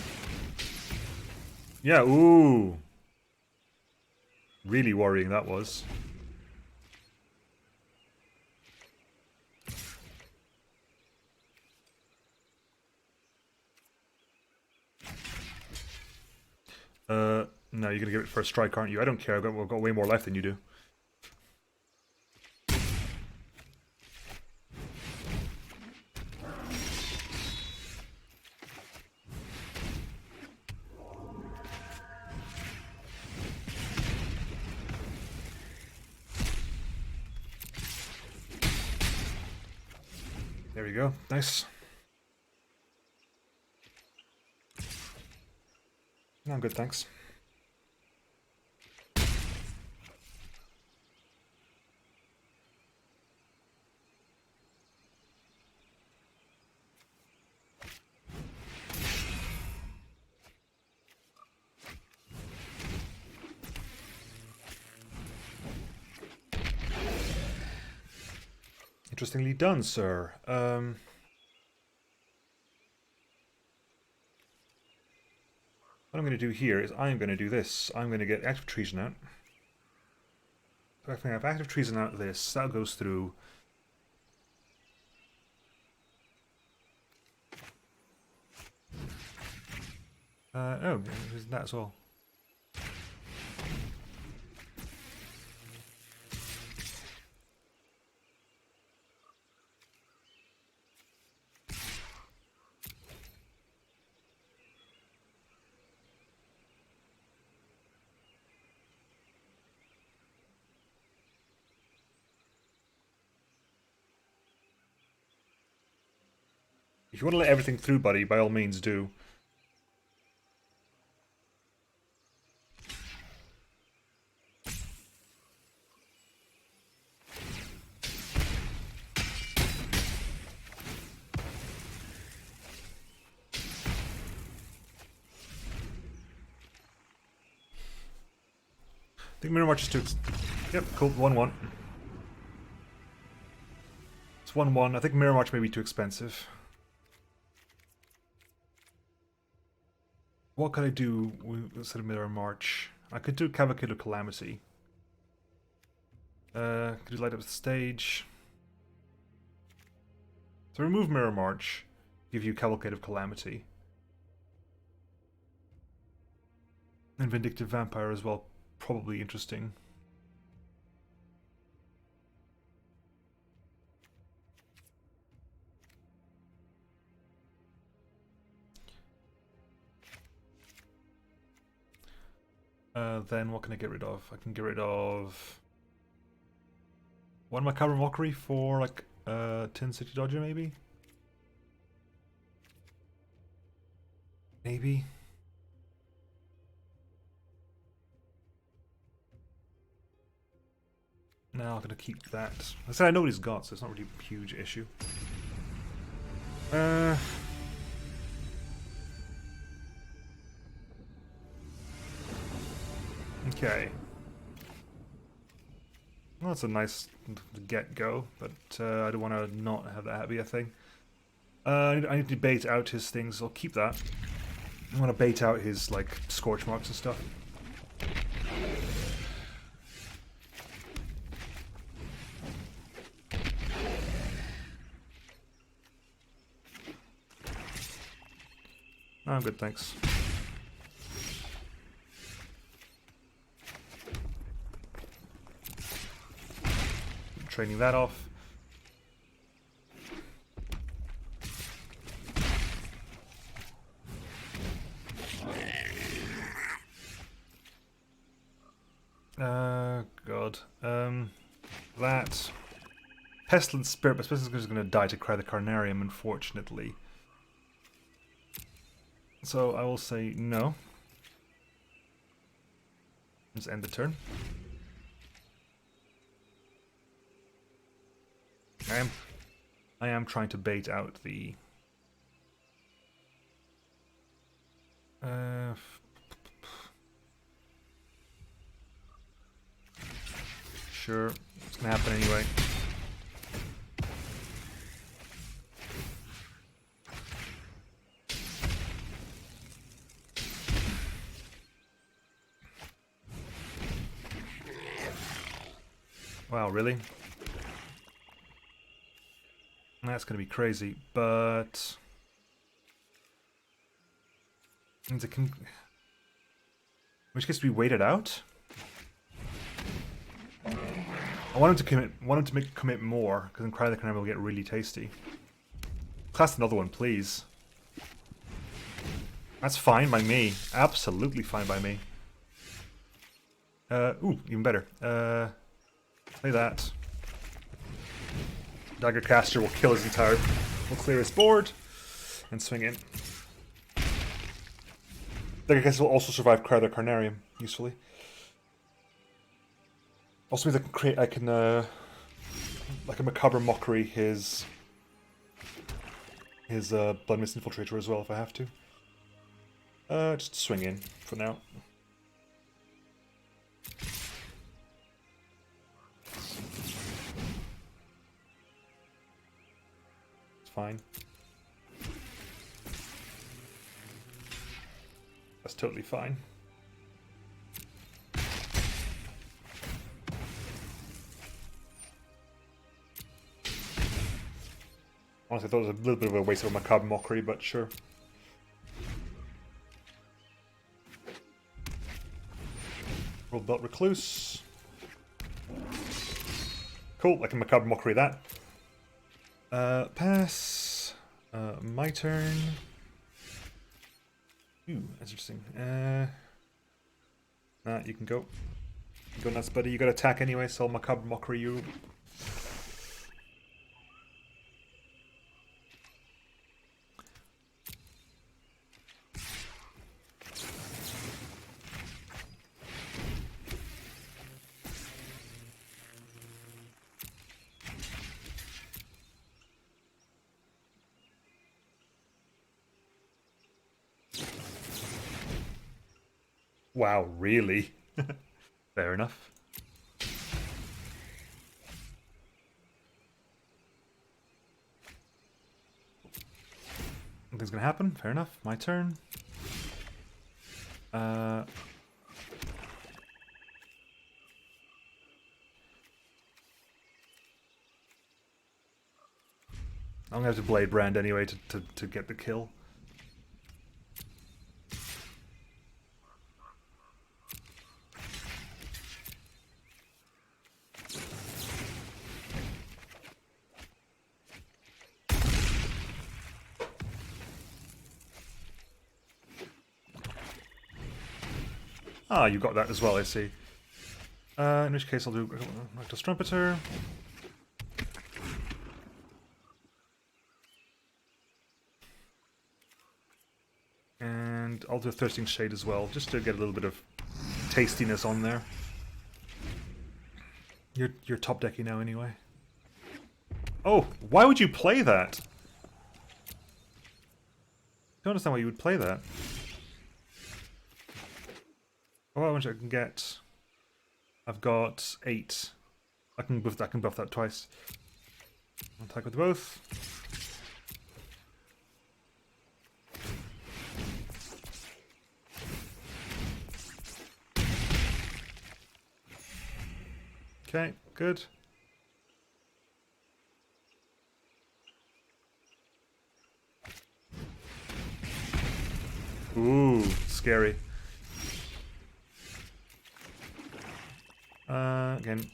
Yeah, ooh. Really worrying that was. No, you're gonna give it first strike, aren't you? I don't care, I've got way more life than you do. There we go. Nice. No, I'm good, thanks. Interestingly done, sir. What I'm going to do here is I'm going to do this. I'm going to get Active Treason out. So if I have Active Treason out of this, that goes through. Oh, there's that as well. If you want to let everything through, buddy, by all means do. I think Mirror March is too... Yep, cool, 1-1. It's 1-1. I think Mirror March may be too expensive. What could I do instead of Mirror March? I could do Cavalcade of Calamity. Could you light up the stage? So remove Mirror March, give you Cavalcade of Calamity. And Vindictive Vampire as well, probably interesting. Then what can I get rid of? I can get rid of one Macabre Mockery for like 1060 Dodger maybe? Maybe. Now I'm going to keep that. I said I know what he's got, so it's not really a huge issue. Okay. Well, that's a nice get-go, but I don't want to not have that be a thing. I need to bait out his things. I'll keep that. I want to bait out his, like, scorch marks and stuff. No, I'm good, thanks. Training that off. God. That Pestilent Spirit, but Pestilent Spirit is going to die to Cry the Carnarium, unfortunately. So I will say no. Just end the turn. I am trying to bait out the sure, it's gonna happen anyway. Wow, really? That's going to be crazy, but in which case we wait it out. I want him to commit. Want him to commit more, because then Cry the Canary will get really tasty. Class another one, please. That's fine by me. Absolutely fine by me. Ooh, even better. Play that. Dagger Caster will kill his entire... will clear his board and swing in. Dagger Caster will also survive Cry the Carnarium, usefully. Also means I can like a Macabre Mockery his Blood Mist Infiltrator as well if I have to. Just swing in for now. Fine. That's totally fine. Honestly, I thought it was a little bit of a waste of a Macabre Mockery, but sure. World Belt Recluse. Cool, I can Macabre Mockery that. Pass. My turn. Ooh, that's interesting. Nah, you can go. Go nuts, buddy. You got to attack anyway, so I'll Macabre Mockery you. Wow, really? Fair enough. Nothing's gonna happen. Fair enough. My turn. I'm gonna have to Blade Brand anyway to get the kill. Ah, you got that as well, I see. In which case I'll do Rectus Trumpeter. And I'll do a Thirsting Shade as well, just to get a little bit of tastiness on there. You're top decking now anyway. Oh, why would you play that? I don't understand why you would play that. Oh, how much I can get? I've got 8. I can buff that twice. Attack with both. Okay, good. Ooh, scary. Again.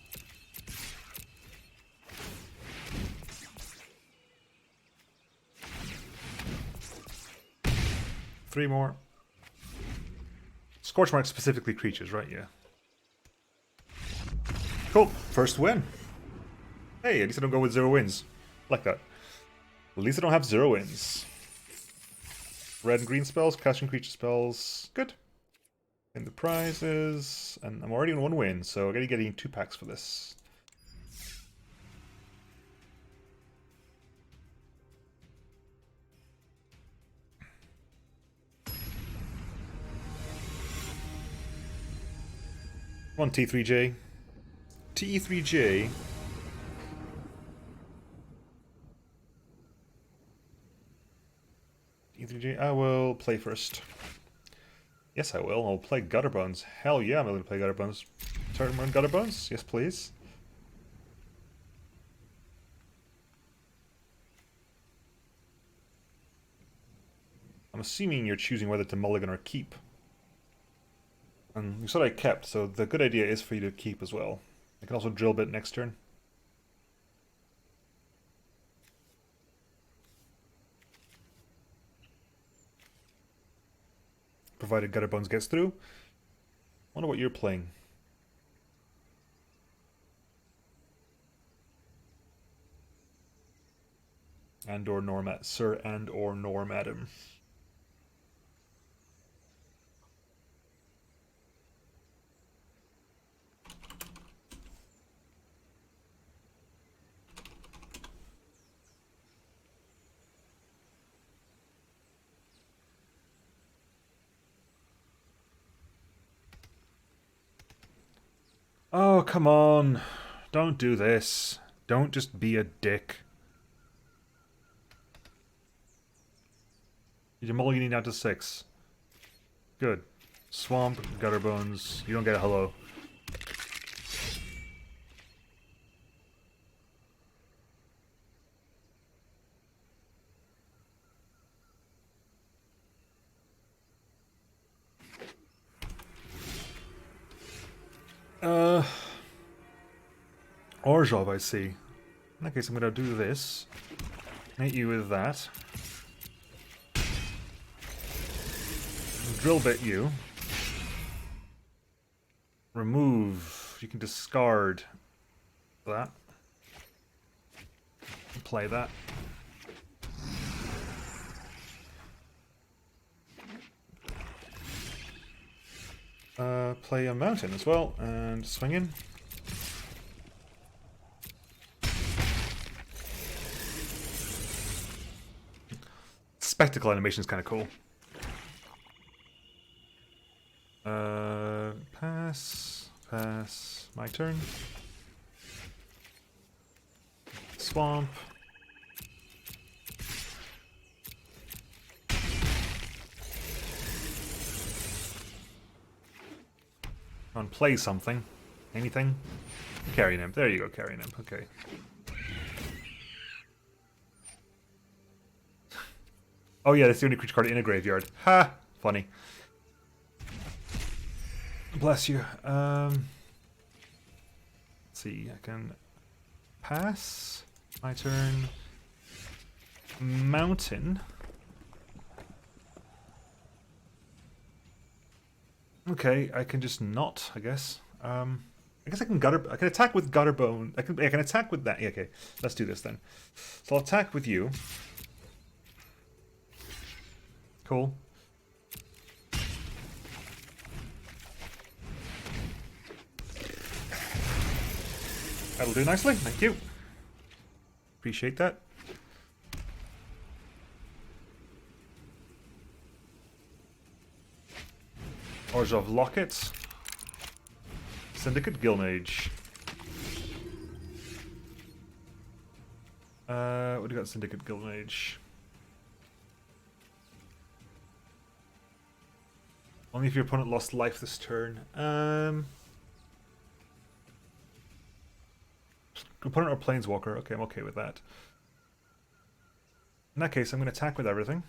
Three more. Scorch mark specifically creatures, right? Yeah. Cool. First win. Hey, at least I don't go with 0 wins. Like that. At least I don't have 0 wins. Red and green spells, casting creature spells. Good. And the prizes. And I'm already on 1 win, so I'm going to be getting 2 packs for this. Come on, T3J. T3J. T3J. I will play first. Yes, I will. I'll play Gutterbones. Hell yeah, I'm going to play Gutterbones. Turn run Gutterbones? Yes, please. I'm assuming you're choosing whether to mulligan or keep. And you said I kept, so the good idea is for you to keep as well. I can also drill bit next turn. Provided Gutterbones gets through. Wonder what you're playing. And or Normat, Sir and or Normadam. Oh, come on. Don't do this. Don't just be a dick. You're mulliganing down to 6. Good. Swamp, Gutterbones. You don't get a hello. Orzhov, I see. In that case, I'm going to do this. Hit you with that. Drill bit you. Remove. You can discard that. Play that. Play a mountain as well, and swing in. Spectacle animation is kind of cool. Pass. My turn. Swamp. On play something. Anything? Carry Nymph. There you go, Carry Nymph. Okay. Oh yeah, that's the only creature card in a graveyard. Ha! Funny. Bless you. Let's see, I can pass. My turn. Mountain. Okay, I can just not, I guess. I guess I can I can attack with Gutterbone. I can attack with that. Yeah, okay, let's do this then. So I'll attack with you. Cool. That'll do nicely, thank you. Appreciate that. Orzhov Locket. Syndicate Guildmage. What do you got, Syndicate Guildmage? Only if your opponent lost life this turn. Opponent or Planeswalker. Okay, I'm okay with that. In that case, I'm going to attack with everything.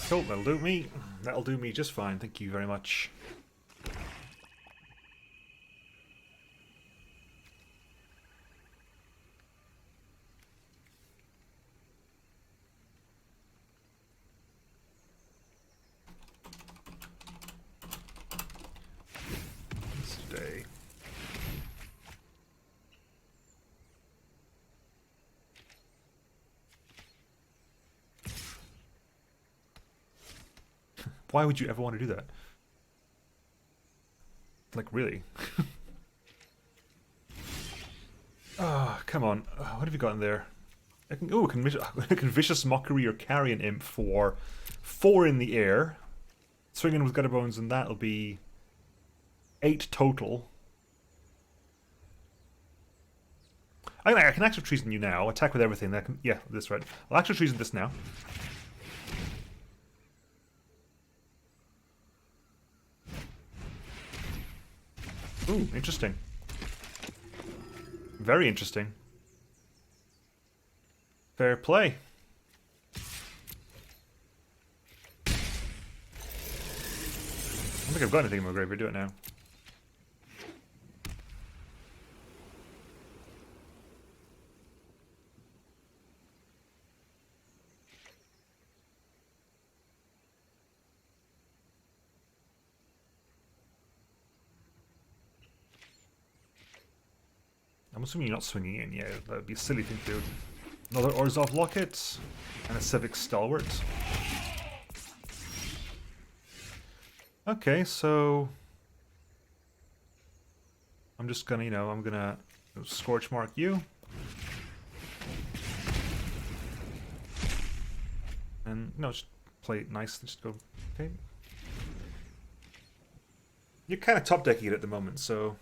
Cool, that'll do me. That'll do me just fine. Thank you very much. Today. Why would you ever want to do that? Like, really? Oh, come on. What have you got in there? I can, oh, I can Vicious Mockery or Carrion Imp for 4 in the air. Swinging with Gutter Bones, and that'll be 8 total. I can Actual Treason you now. Attack with everything. That can, yeah, that's right. I'll Actual Treason this now. Ooh, interesting. Very interesting. Fair play. I don't think I've got anything in my graveyard. Do it now. I'm assuming you're not swinging in. Yeah, that would be a silly thing to do. Another Orzhov Locket and a Civic Stalwart. Okay, so I'm just gonna, you know, I'm gonna Scorch Mark you. And, no, just play it nice and just go, okay. You're kind of top decking it at the moment, so...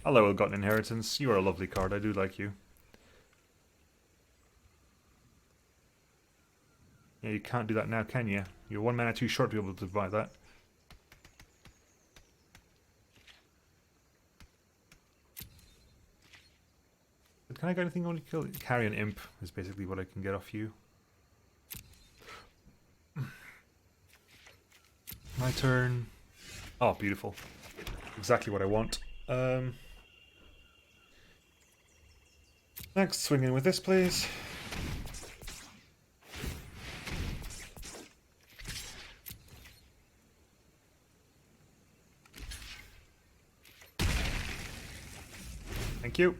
Hello, Ill-Gotten Inheritance. You are a lovely card. I do like you. Yeah, you can't do that now, can you? You're 1 mana too short to be able to buy that. But can I get anything on to kill? Carrion Imp is basically what I can get off you. My turn. Oh, beautiful. Exactly what I want. Next, swing in with this, please. Thank you.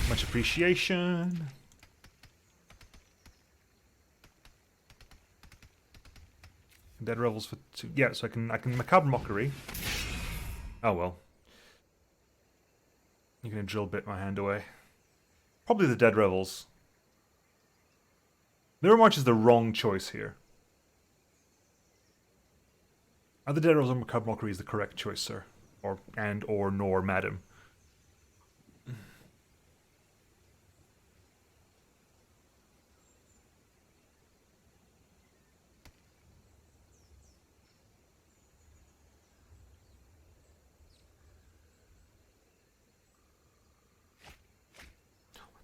Much appreciation. Dead Revels for 2. Yeah, so I can Macabre Mockery. Oh well. You're gonna drill bit my hand away. Probably the Dead Revels. Mirror March is the wrong choice here. Either Dead Revels or Macabre Mockery is the correct choice, sir. Or nor madam.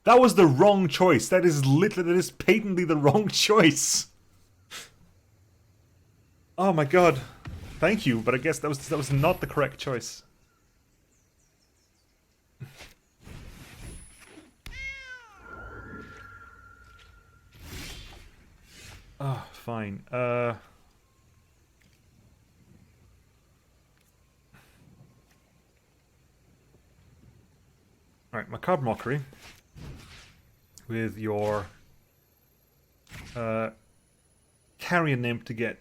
That was the wrong choice. That is patently the wrong choice. Oh my god. Thank you, but I guess that was not the correct choice. fine. Alright, Macabre Mockery. With your Carrion Nymph to get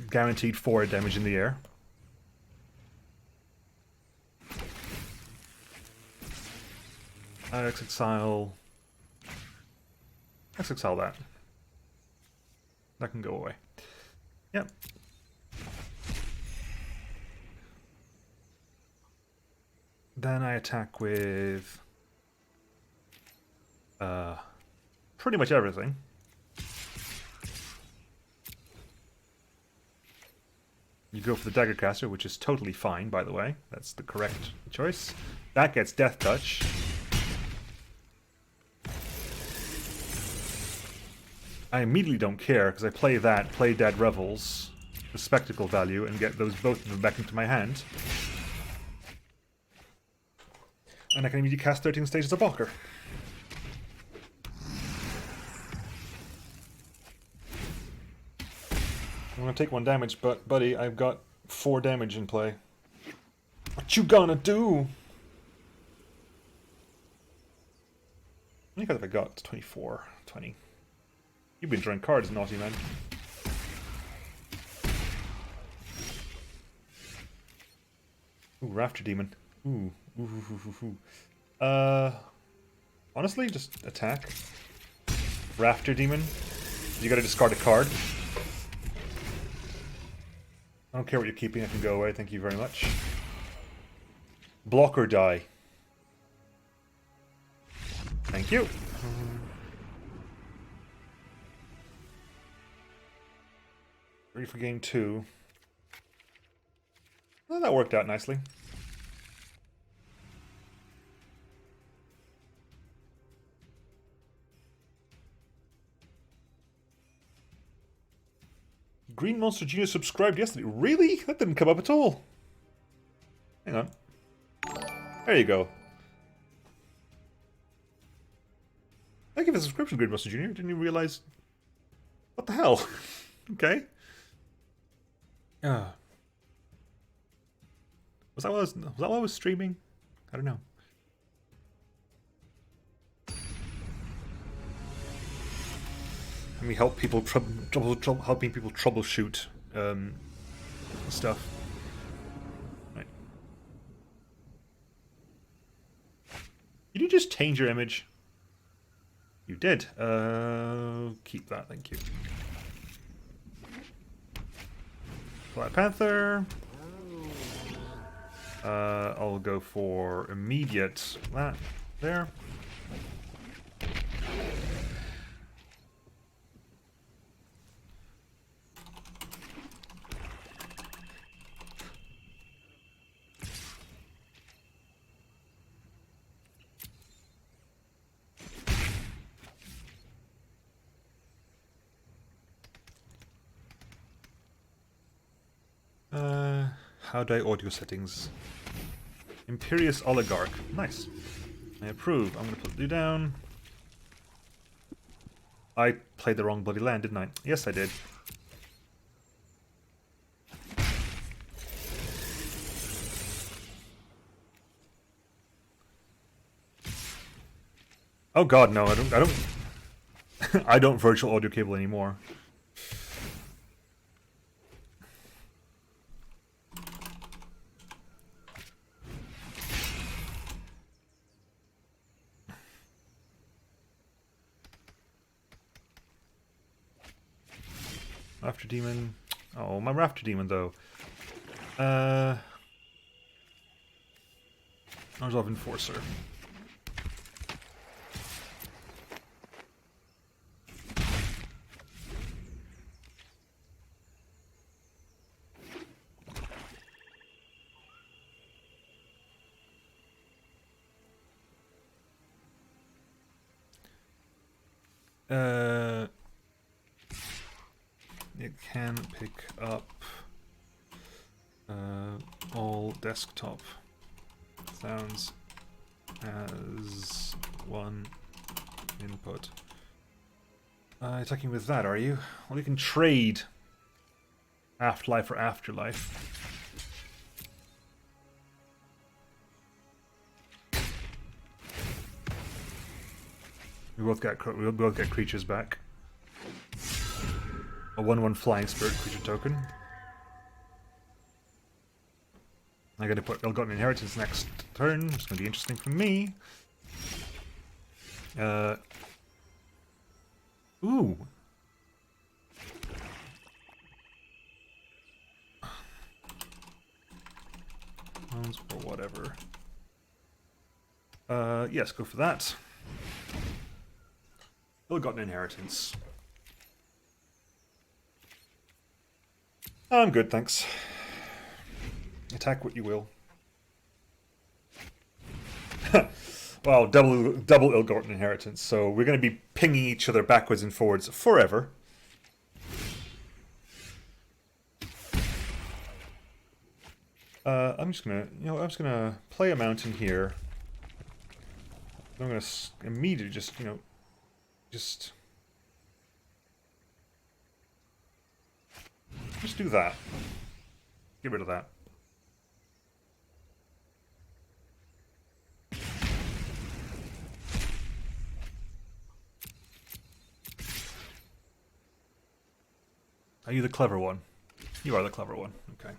guaranteed 4 damage in the air. Exile that. That can go away. Yep. Then I attack with pretty much everything. You go for the Daggercaster, which is totally fine, by the way. That's the correct choice. That gets Death Touch. I immediately don't care, because I play that, play Dead Revels, the Spectacle value, and get those both of them back into my hand. And I can immediately cast 13 Stages of Balker. I'm gonna take 1 damage, but buddy, I've got 4 damage in play. What you gonna do? How many cards have I got? 24, 20. You've been drawing cards, naughty man. Ooh, Rafter Demon. Ooh. Honestly, just attack. Rafter Demon. You gotta discard a card. I don't care what you're keeping, I can go away, thank you very much. Block or die. Thank you. Ready for game 2. Well, that worked out nicely. Green Monster Jr. subscribed yesterday. Really? That didn't come up at all. Hang on. There you go. Thank you for the subscription, Green Monster Jr. Didn't you realize... What the hell? Okay. Was that what I was streaming? I don't know. Let me help people helping people troubleshoot stuff. Right. Did you just change your image? You did. Keep that, thank you. Black Panther. I'll go for immediate. That there. How do I audio settings? Imperious Oligarch. Nice. I approve. I'm going to put you down. I played the wrong bloody land, didn't I? Yes, I did. Oh god, no, I don't I don't virtual audio cable anymore. Rafter Demon. Oh, my Rafter Demon, though. Resolve Enforcer. It can pick up all desktop sounds as one input. Attacking with that, are you? Well, you can trade Afterlife for Afterlife. We both get creatures back. A 1/1 Flying Spirit creature token. I gotta put Ill-Gotten Inheritance next turn, which is gonna be interesting for me. Ooh. Or whatever. Yes, go for that. Ill-Gotten Inheritance. I'm good, thanks. Attack what you will. Wow, double Ill-Gotten Inheritance. So we're going to be pinging each other backwards and forwards forever. I'm just gonna, I'm just gonna play a mountain here. I'm gonna immediately just, just do that. Get rid of that. Are you the clever one? You are the clever one. Okay.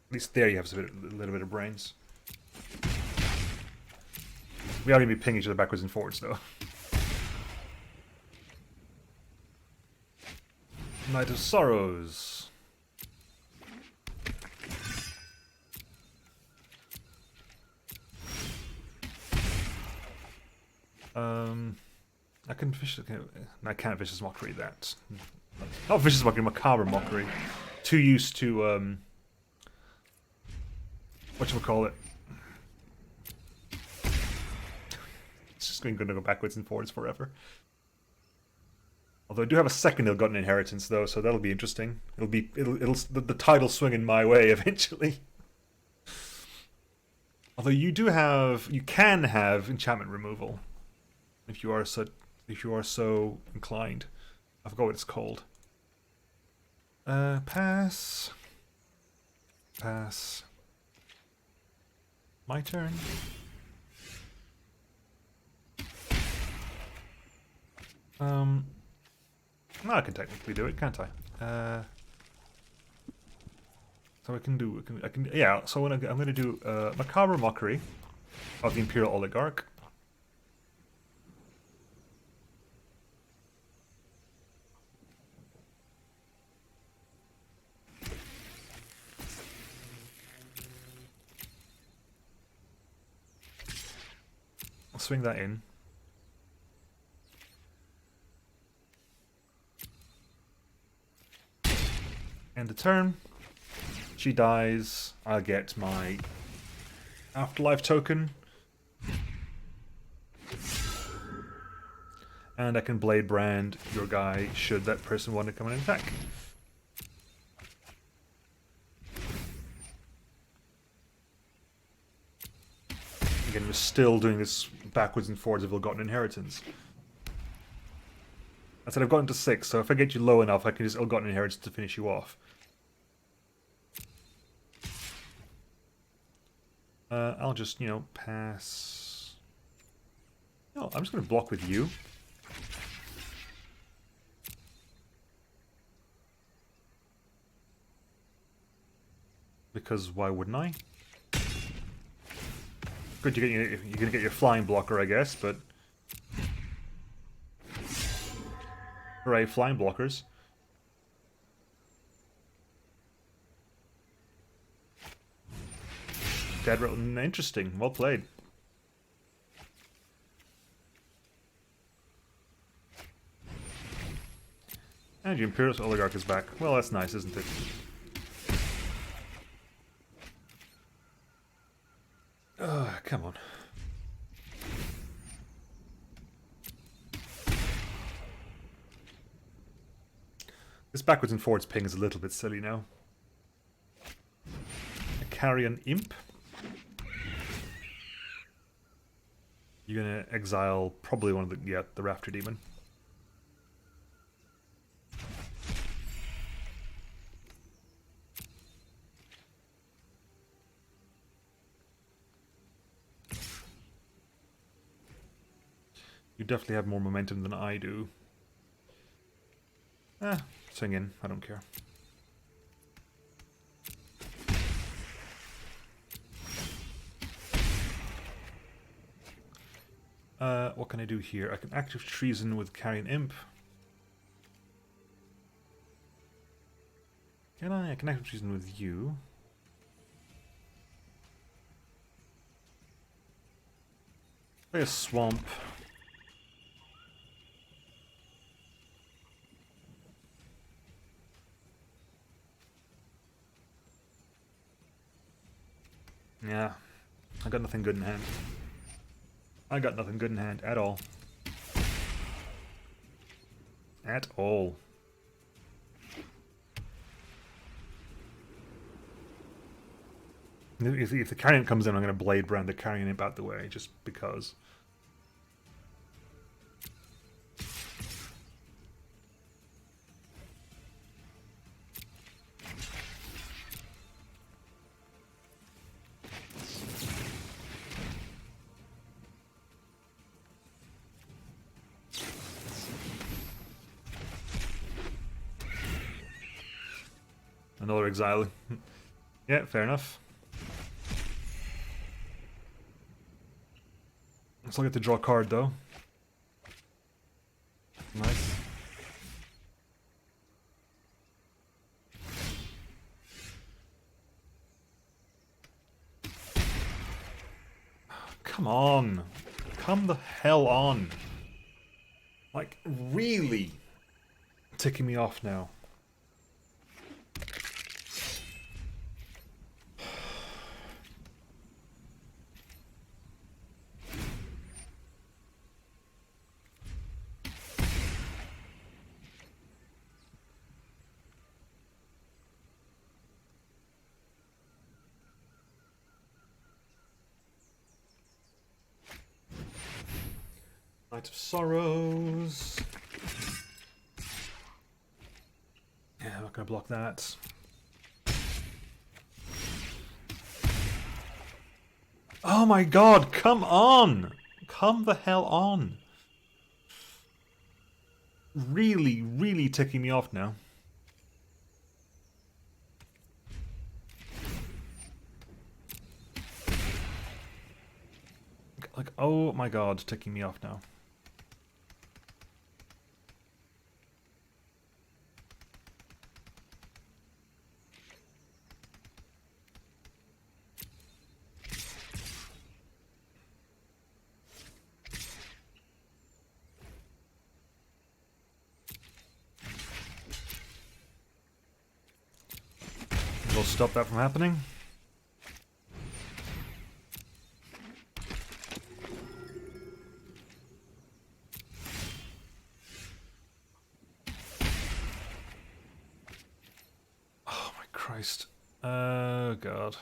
At least there you have a little bit of brains. We are going to be pinging each other backwards and forwards, though. Night of Sorrows. I can fish. I can't Vicious Mockery that. Not Vicious Mockery, Macabre Mockery. Too used to whatchamacallit. It's just going to go backwards and forwards forever. Although I do have a second Ill-Gotten Inheritance though, so that'll be interesting. It'll the tide'll swing in my way eventually. Although you can have enchantment removal if you are so inclined. I forgot what it's called. Pass. Pass. My turn. No, I can technically do it, can't I? So I can do. Yeah. So I'm going to do Macabre Mockery of the Imperial Oligarch. I'll swing that in. End the turn. She dies. I'll get my Afterlife token. And I can Blade Brand your guy should that person want to come in and attack. Again, we're still doing this backwards and forwards of Ill-Gotten Inheritance. I said I've gotten to 6, so if I get you low enough, I can just Ill-Gotten Inheritance to finish you off. I'll just, pass. No, I'm just going to block with you. Because why wouldn't I? Good, you're going to get your flying blocker, I guess, but... Hooray, flying blockers. Dead Rotten, interesting. Well played. And your Imperial Oligarch is back. Well, that's nice, isn't it? Come on. This backwards and forwards ping is a little bit silly now. A Carrion Imp. You're gonna exile probably one of the Rafter Demon. You definitely have more momentum than I do. Swing in. I don't care. What can I do here? I can active treason with Carrion Imp. Can I? I can active treason with you. Play a swamp. Yeah. I got nothing good in hand. I got nothing good in hand at all. At all. If the Carrion comes in, I'm going to Blade Brand the Carrion Imp out the way, just because. Another exile. Yeah, fair enough. Let's look at the draw card though. Nice. Come on. Come the hell on. Like, really ticking me off now. Night of Sorrows. Yeah, I'm not going to block that. Oh my god, come on! Come the hell on! Really, really ticking me off now. Like, oh my god, ticking me off now. We'll stop that from happening. Oh my Christ. Oh god.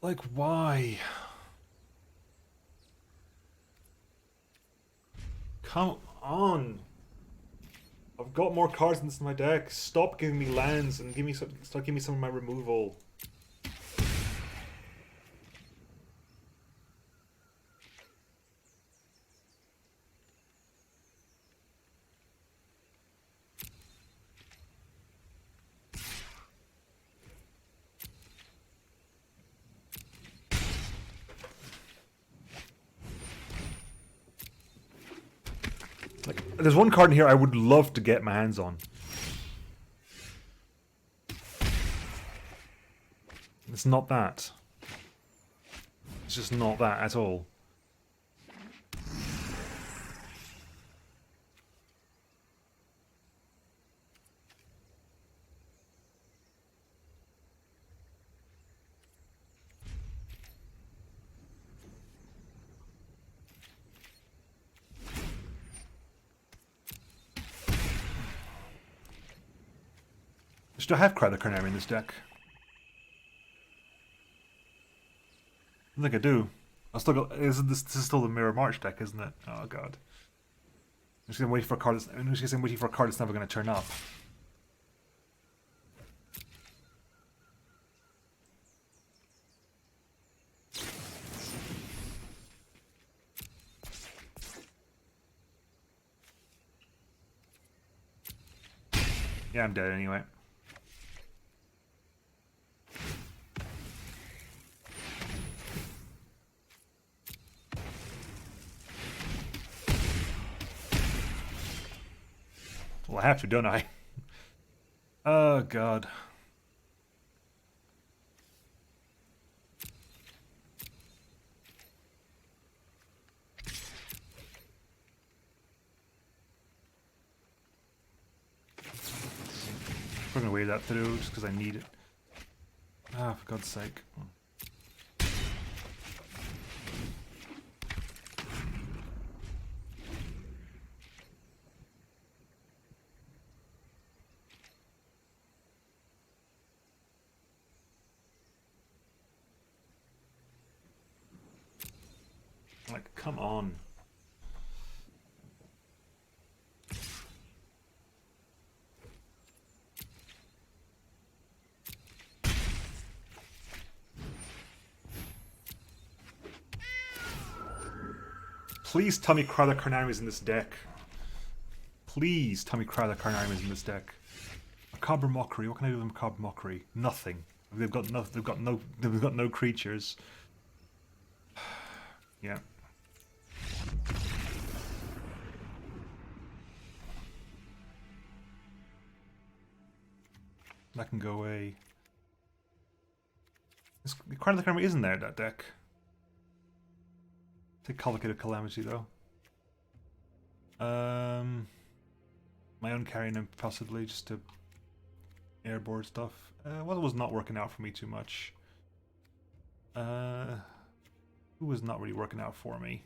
Like, why? Come on. I've got more cards in this in my deck. Stop giving me lands and give me some, start giving me some of my removal. Like, there's one card in here I would love to get my hands on. It's not that. It's just not that at all. Do I have Crowder Carnary in this deck? I think I do. I still got. This is still the Mirror March deck, isn't it? Oh god. I'm just gonna wait for a card. I'm just waiting for a card that's never gonna turn up. Yeah, I'm dead anyway. Well, I have to, don't I? Oh, God. I'm gonna wait that through just because I need it. Ah, for God's sake. Like, come on. Please tell me Crowther Carnarium is in this deck. Please tell me Crowther Carnarium is in this deck. Macabre Mockery. What can I do with Macabre Mockery? Nothing. They've got no creatures. Yeah. That can go away. Crown of the Carnarium isn't there, that deck. Take Complicated Calamity, though. My own carrying him, possibly, just to airboard stuff. Well, it was not working out for me too much. Who was not really working out for me?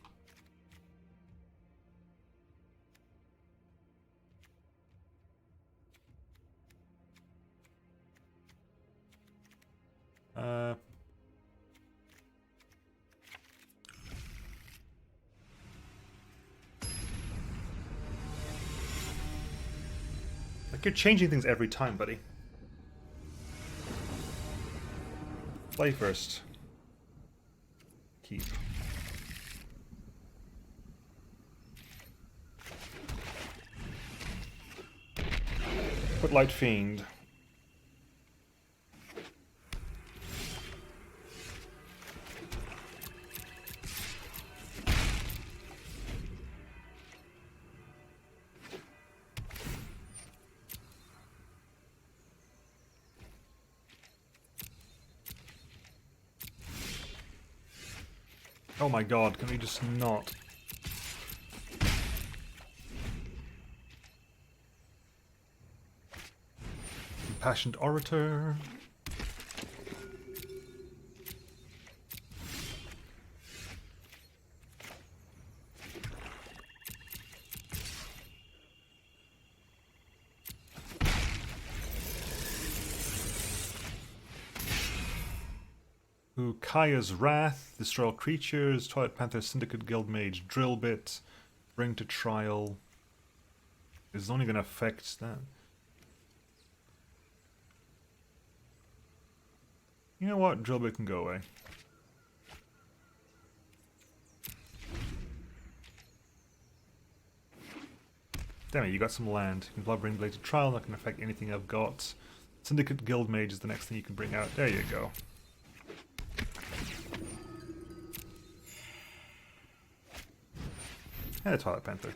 Like, you're changing things every time, buddy. Play first. Keep. Footlight Fiend. Oh my god, can we just not? Impassioned Orator. Kaya's Wrath, Destroy All Creatures, Twilight Panther, Syndicate Guildmage, Drillbit, Bring to Trial. It's only going to affect that. You know what? Drillbit can go away. Damn it, you got some land. You can bring Blade to Trial, not going to affect anything I've got. Syndicate Guildmage is the next thing you can bring out. There you go. And a Twilight Panther.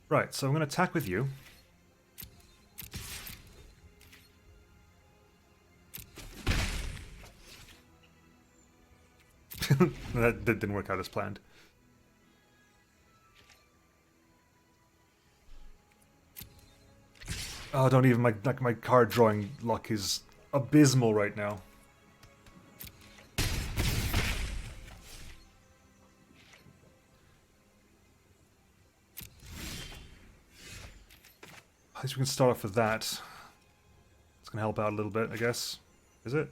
Right, so I'm going to attack with you. That didn't work out as planned. Oh, don't even, my card drawing luck is abysmal right now. At least we can start off with that. It's gonna help out a little bit, I guess. Is it?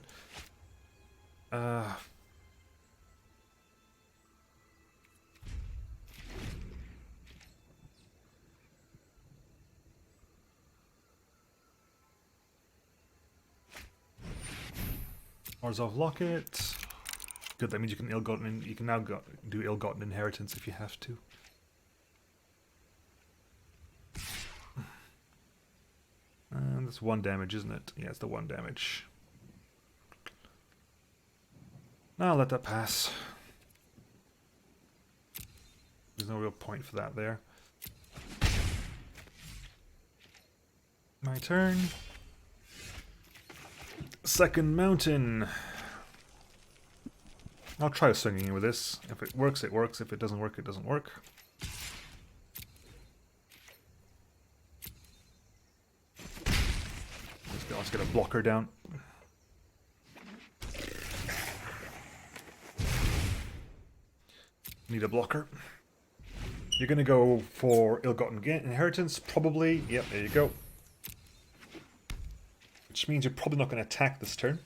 Orzhov Locket. Good, that means you can you can now do ill-gotten inheritance if you have to. And that's 1 damage, isn't it? Yeah, it's the 1 damage. I'll let that pass. There's no real point for that there. My turn. Second mountain. I'll try swinging in with this. If it works, it works. If it doesn't work, it doesn't work. Let's get a blocker down. Need a blocker. You're going to go for ill-gotten inheritance, probably. Yep, there you go. Which means you're probably not going to attack this turn.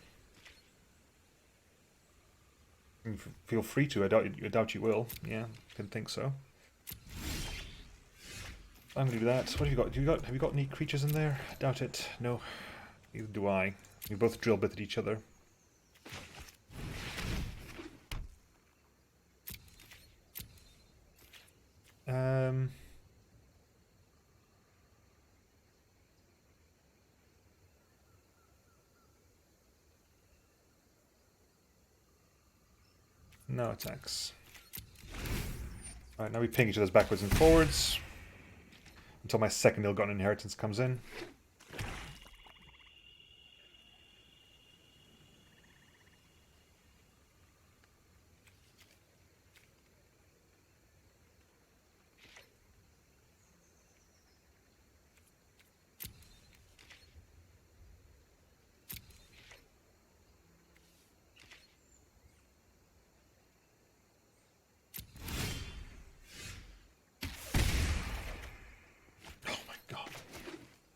Feel free to. I doubt you will. Yeah, didn't think so. I'm going to do that. What have you got? Have you got any creatures in there? I doubt it. No. Neither do I. We both drill bit at each other. No attacks. Alright, now we ping each other's backwards and forwards until my second ill-gotten inheritance comes in.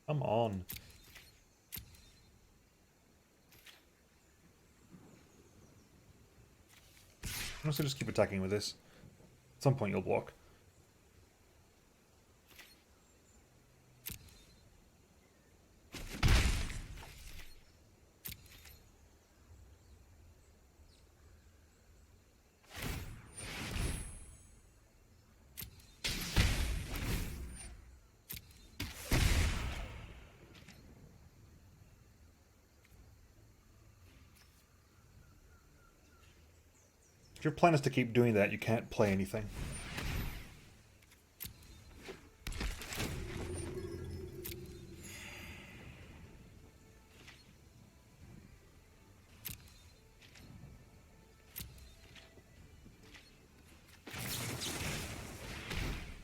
Come on. I'm just going to just keep attacking with this. At some point you'll block. If your plan is to keep doing that, you can't play anything.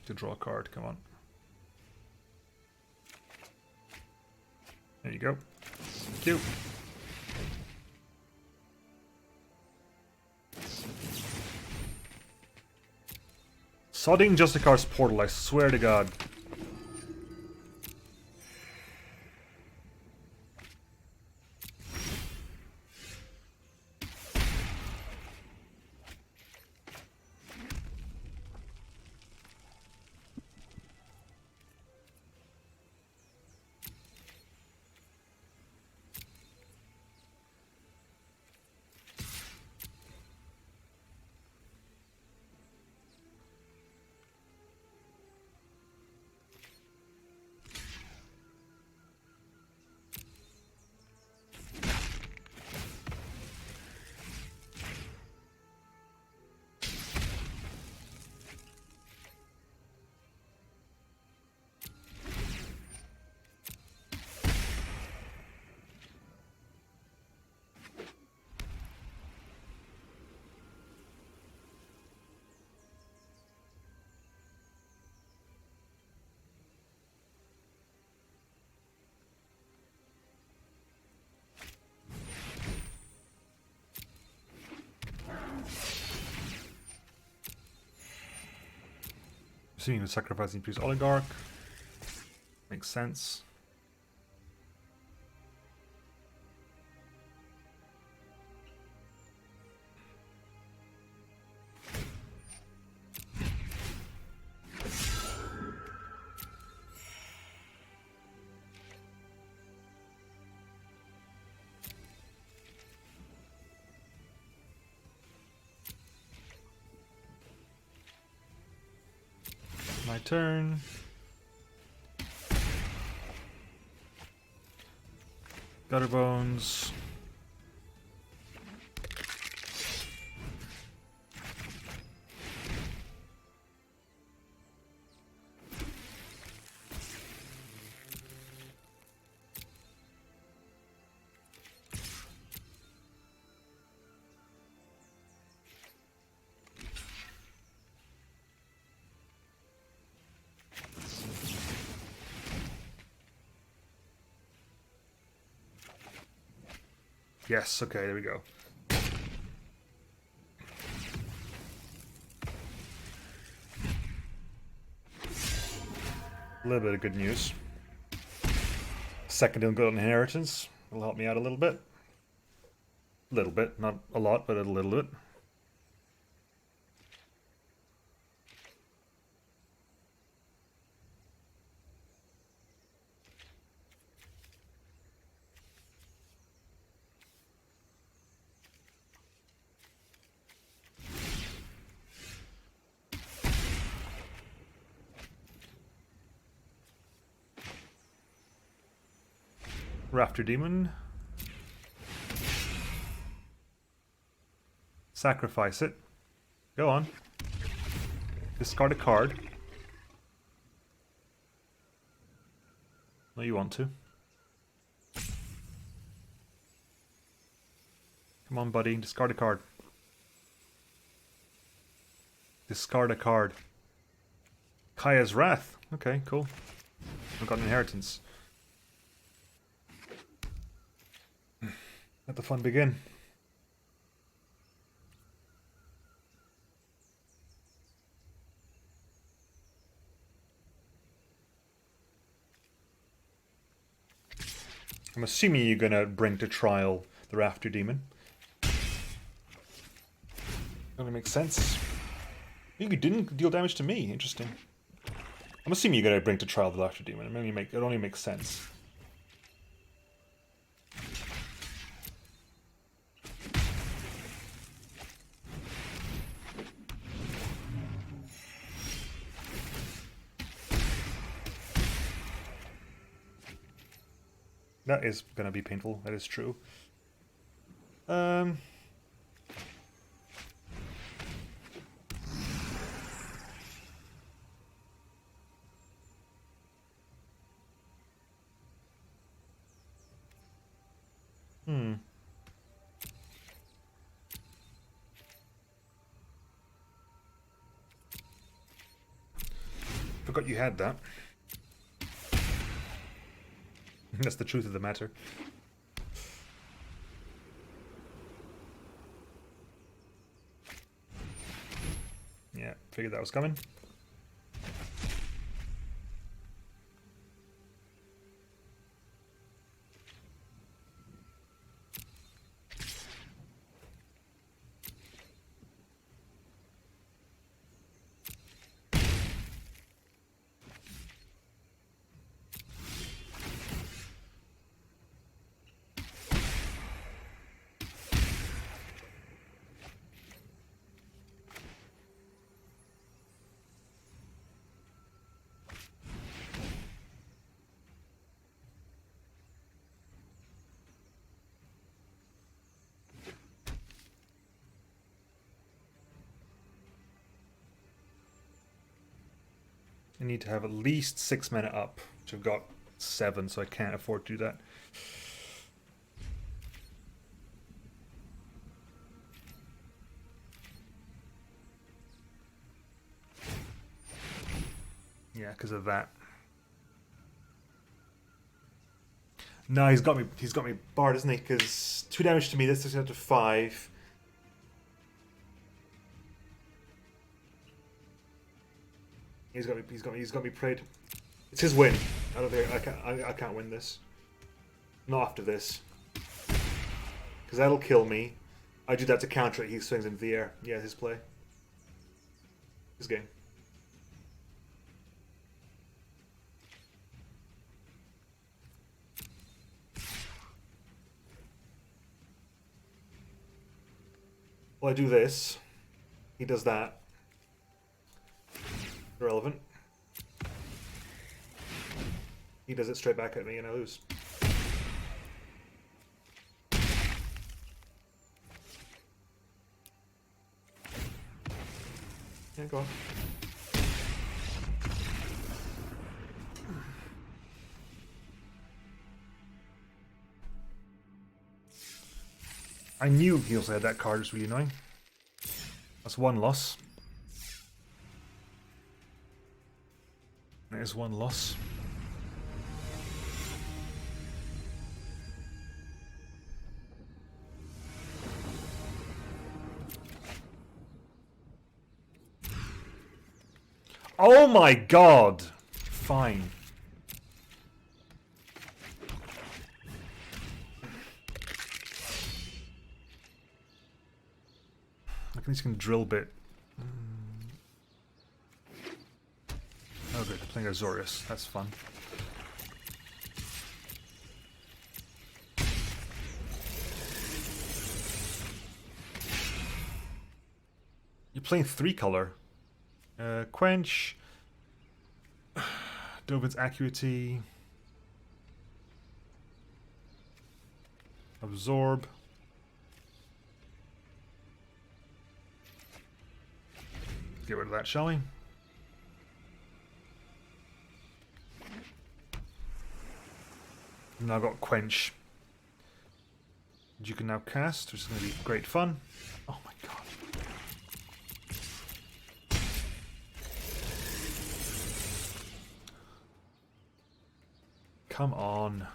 To draw a card, come on. There you go. Thank you. Sodding Justicar's portal, I swear to God. Assuming the sacrificing priest oligarch. Makes sense. My turn. Gutter bones. Yes, okay, there we go. A little bit of good news. Second good inheritance will help me out a little bit. A little bit, not a lot, but a little bit. Rafter Demon. Sacrifice it. Go on. Discard a card. No, you want to. Come on, buddy. Discard a card. Discard a card. Kaya's Wrath. Okay, cool. I've got an inheritance. Let the fun begin. I'm assuming you're gonna bring to trial the Rafter Demon. Doesn't make sense. You didn't deal damage to me. Interesting. I'm assuming you're gonna bring to trial the Rafter Demon. It only makes sense. That is gonna be painful. That is true. Forgot you had that. That's the truth of the matter. Yeah, figured that was coming. I need to have at least 6 mana up, which I've got 7, so I can't afford to do that. Yeah, because of that. No, he's got me barred, isn't he? Because 2 damage to me, this is down to 5. He's got me prayed. It's his win. Out of here, I can't win this. Not after this. Because that'll kill me. I do that to counter it. He swings into the air. Yeah, his play. His game. Well, I do this. He does that. Irrelevant. He does it straight back at me and I lose. Yeah, go on. I knew he also had that card, it's really annoying. That's one loss. There's one loss. Oh my god! Fine. I can just can drill bit. Oh good, playing Azorius. That's fun. You're playing 3-color. Quench. Dovin's Acuity. Absorb. Get rid of that, shall we? Now I've got Quench. You can now cast, which is going to be great fun. Oh my god. Come on.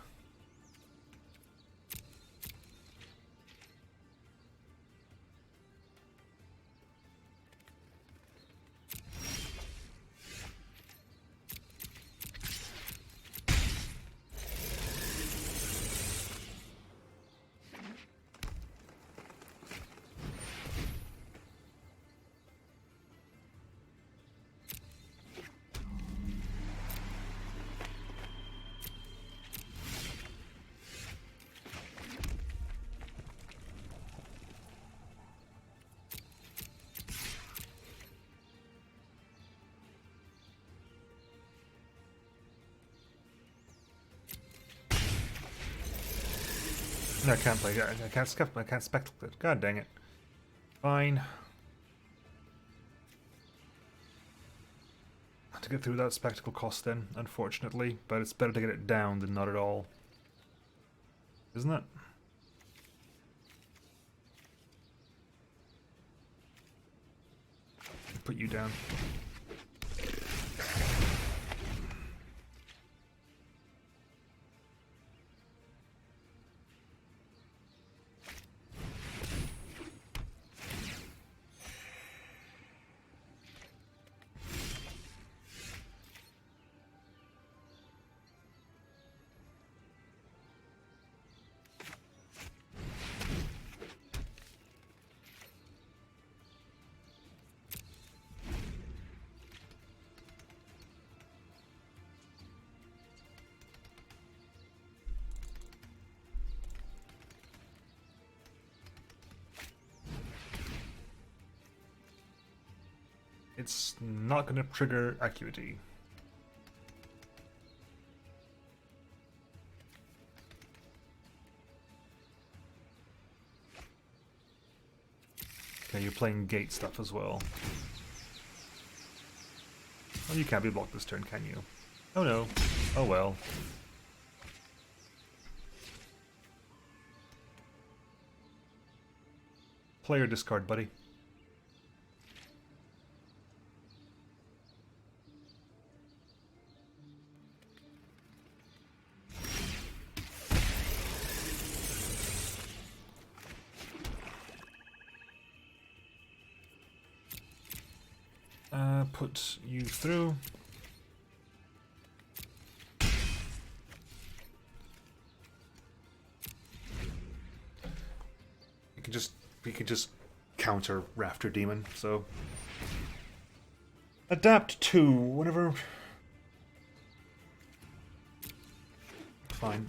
No, I can't play. I can't skip. I can't spectacle it. God dang it. Fine. To get through that spectacle cost then, unfortunately, but it's better to get it down than not at all. Isn't it? Put you down. It's not going to trigger Acuity. Okay, you're playing gate stuff as well. Well, you can't be blocked this turn, can you? Oh no. Oh well. Play or discard, buddy. Put you through. We can just counter Rafter Demon, so adapt to whenever. Fine.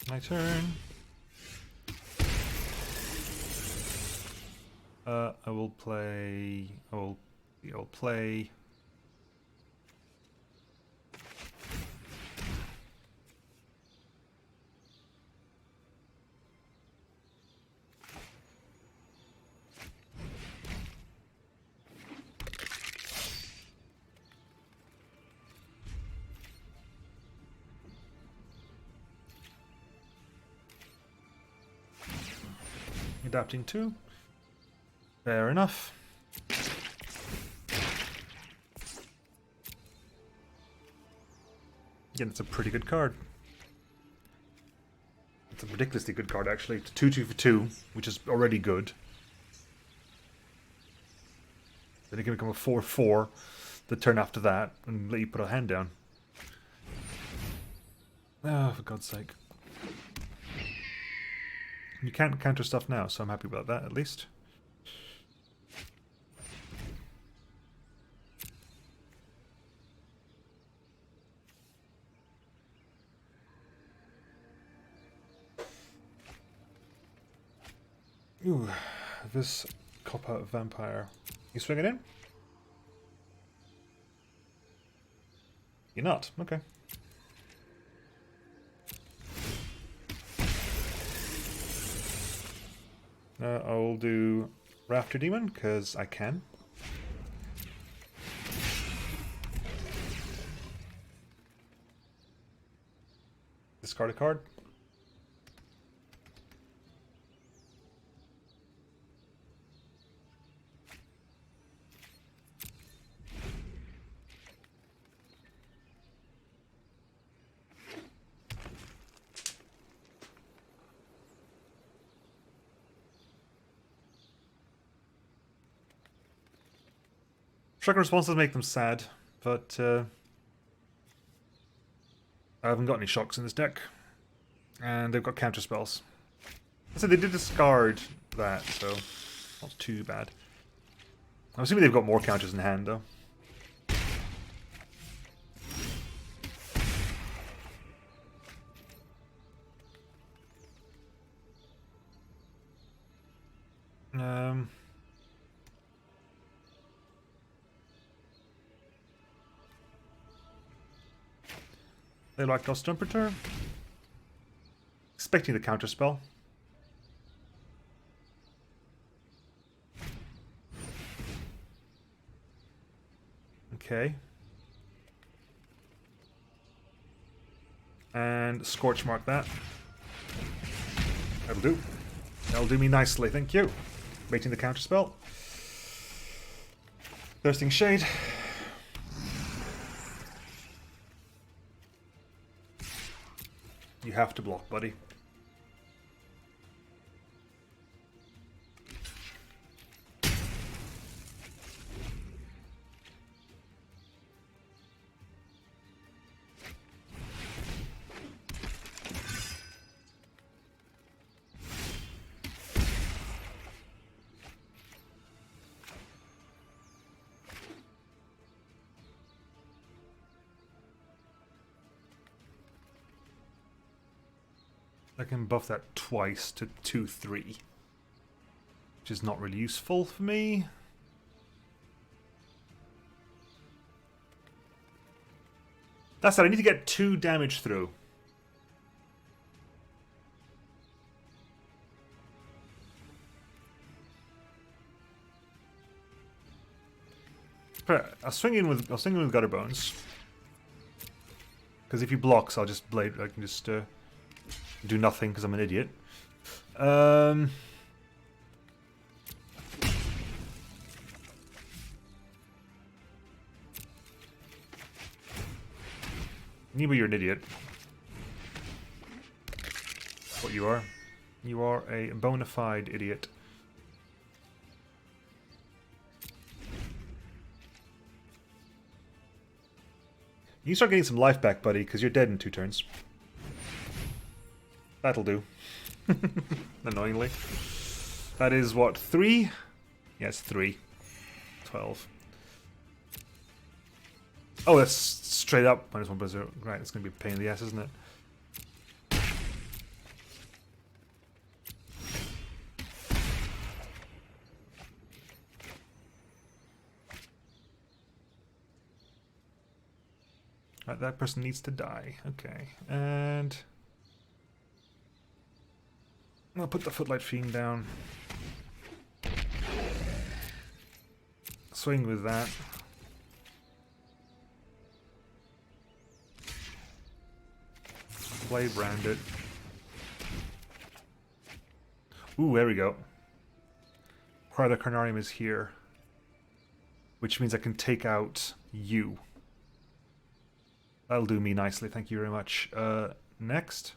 My turn. I will play. I'll play. Adapting 2. Fair enough. Again, it's a pretty good card. It's a ridiculously good card, actually. It's 2/2 for 2, which is already good. Then it can become a 4/4 the turn after that and let you put a hand down. Oh, for God's sake. You can't counter stuff now, so I'm happy about that, at least. Ooh, this copper vampire. You swinging in? You're not? Okay. I'll do Rafter Demon, because I can. Discard a card. Striker responses make them sad, but I haven't got any shocks in this deck. And they've got counter spells. I said they did discard that, so not too bad. I'm assuming they've got more counters in hand, though. They like Ghost Trumpeter. Expecting the counter spell. Okay. And Scorch Mark that. That'll do. That'll do me nicely, thank you. Waiting the counter spell. Thirsting Shade. You have to block, buddy. I can buff that twice to 2/3, which is not really useful for me. That's it, I need to get 2 damage through. I'll swing in with Gutter Bones. Because if he blocks, I'll just blade. I can just do nothing because I'm an idiot. Nemo, you're an idiot. That's what you are. You are a bona fide idiot. You start getting some life back, buddy, because you're dead in 2 turns. That'll do. Annoyingly. That is what, 3? Yes, 3. 12. Oh, that's straight up -1 Berserk. Right, it's going to be a pain in the ass, isn't it? Right, that person needs to die. Okay, and I'll put the Footlight Fiend down. Swing with that. Play Branded. Ooh, there we go. Cry the Carnarium is here. Which means I can take out you. That'll do me nicely, thank you very much. Next.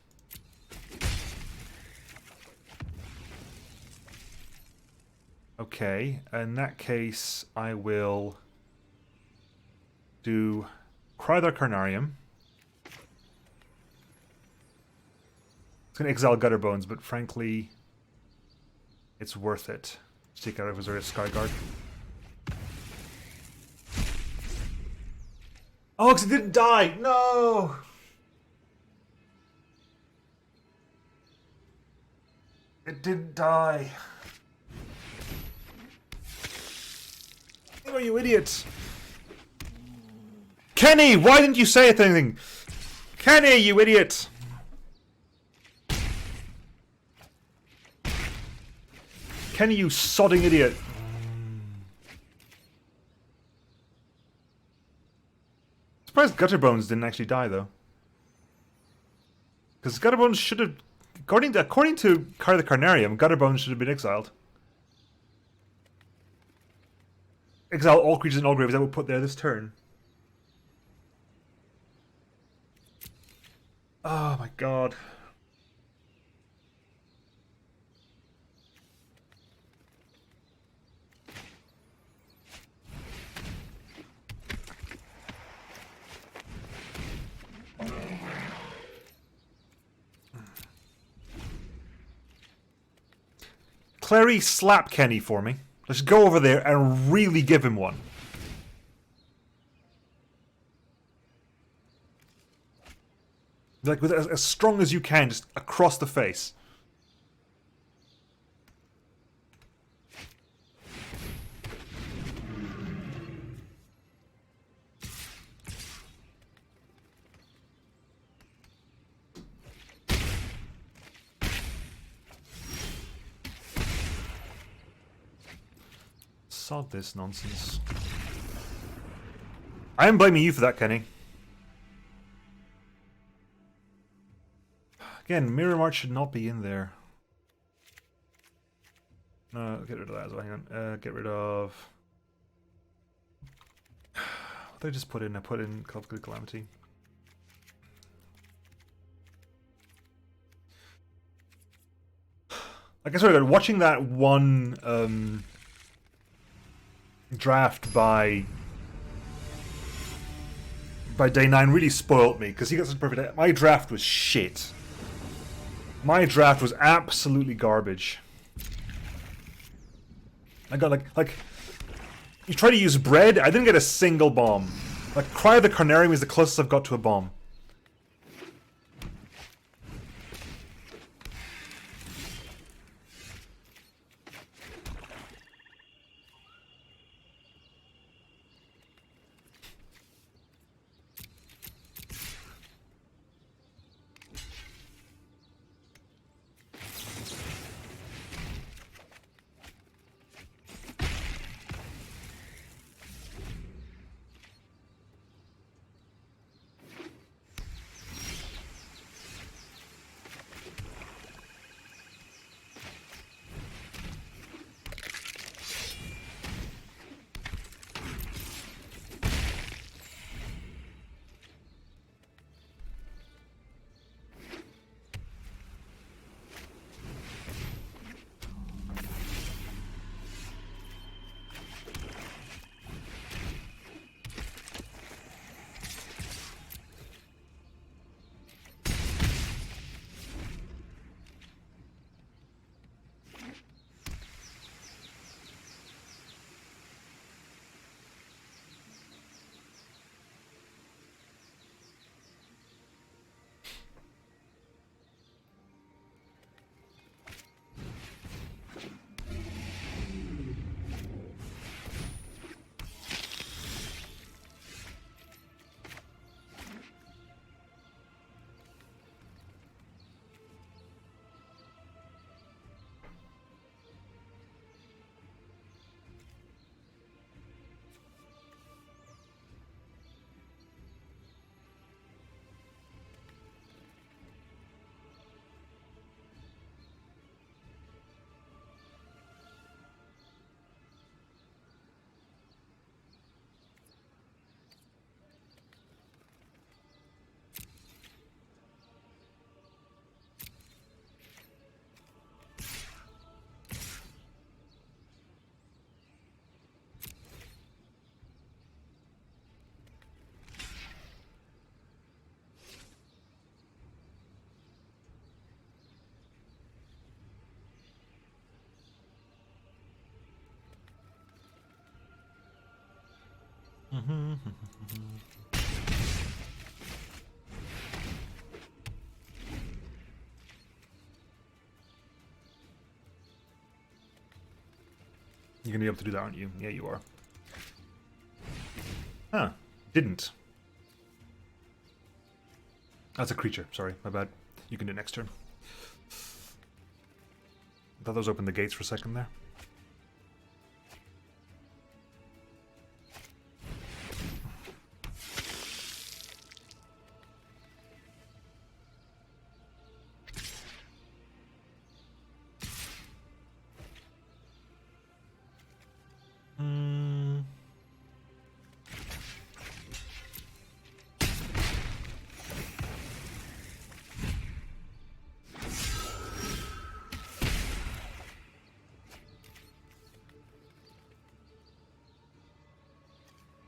Okay, in that case, I will do Cry the Carnarium. It's going to exile Gutterbones, but frankly, it's worth it to take out a Reserve Skyguard. Oh, because it didn't die! No! It didn't die. Oh, you idiots! Kenny, why didn't you say anything? Kenny, you idiot! Kenny, you sodding idiot. Surprised Gutterbones didn't actually die, though. Because Gutterbones should have... According to Cry the Carnarium, Gutterbones should have been exiled. Exile all creatures in all graves that will put there this turn. Oh my god. Clary, slap Kenny for me. Let's go over there and really give him one. Like with as strong as you can, just across the face. Sod this nonsense. I am blaming you for that, Kenny. Again, Mirror March should not be in there. No, get rid of that as well. Hang on. Get rid of... What did I just put in? I put in Good Calamity. Like I said, watching that one draft by day 9 really spoiled me because he got such perfect. My draft was shit. My draft was absolutely garbage. I got like you try to use bread. I didn't get a single bomb. Like Cry the Carnarium is the closest I've got to a bomb. You're gonna be able to do that, aren't you? Yeah, you are. Huh. Didn't. That's a creature. Sorry, my bad. You can do it next turn. I thought those opened the gates for a second there.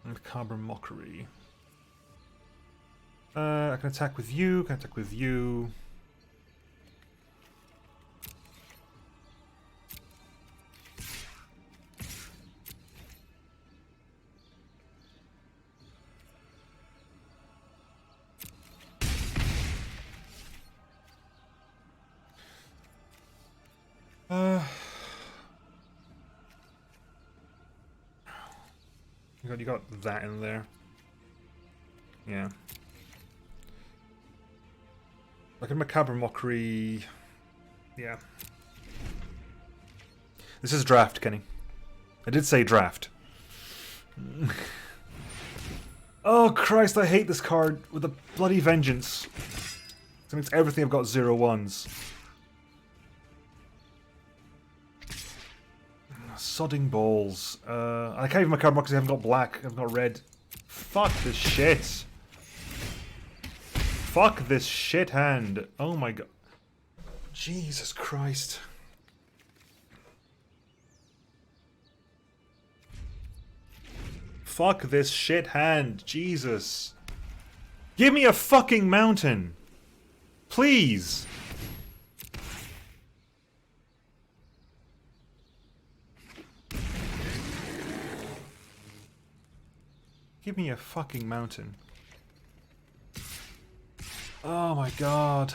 Macabre Mockery. I can attack with you, can attack with you. You got that in there. Yeah. Like a Macabre Mockery. Yeah. This is draft, Kenny. I did say draft. Oh Christ, I hate this card with a bloody vengeance. It makes everything I've got 0/1s. Sodding balls. I can't even Macabre because I haven't got black. I haven't got red. Fuck this shit. Fuck this shit hand. Oh my god. Jesus Christ. Fuck this shit hand. Jesus. Give me a fucking mountain. Please. Give me a fucking mountain. Oh my god.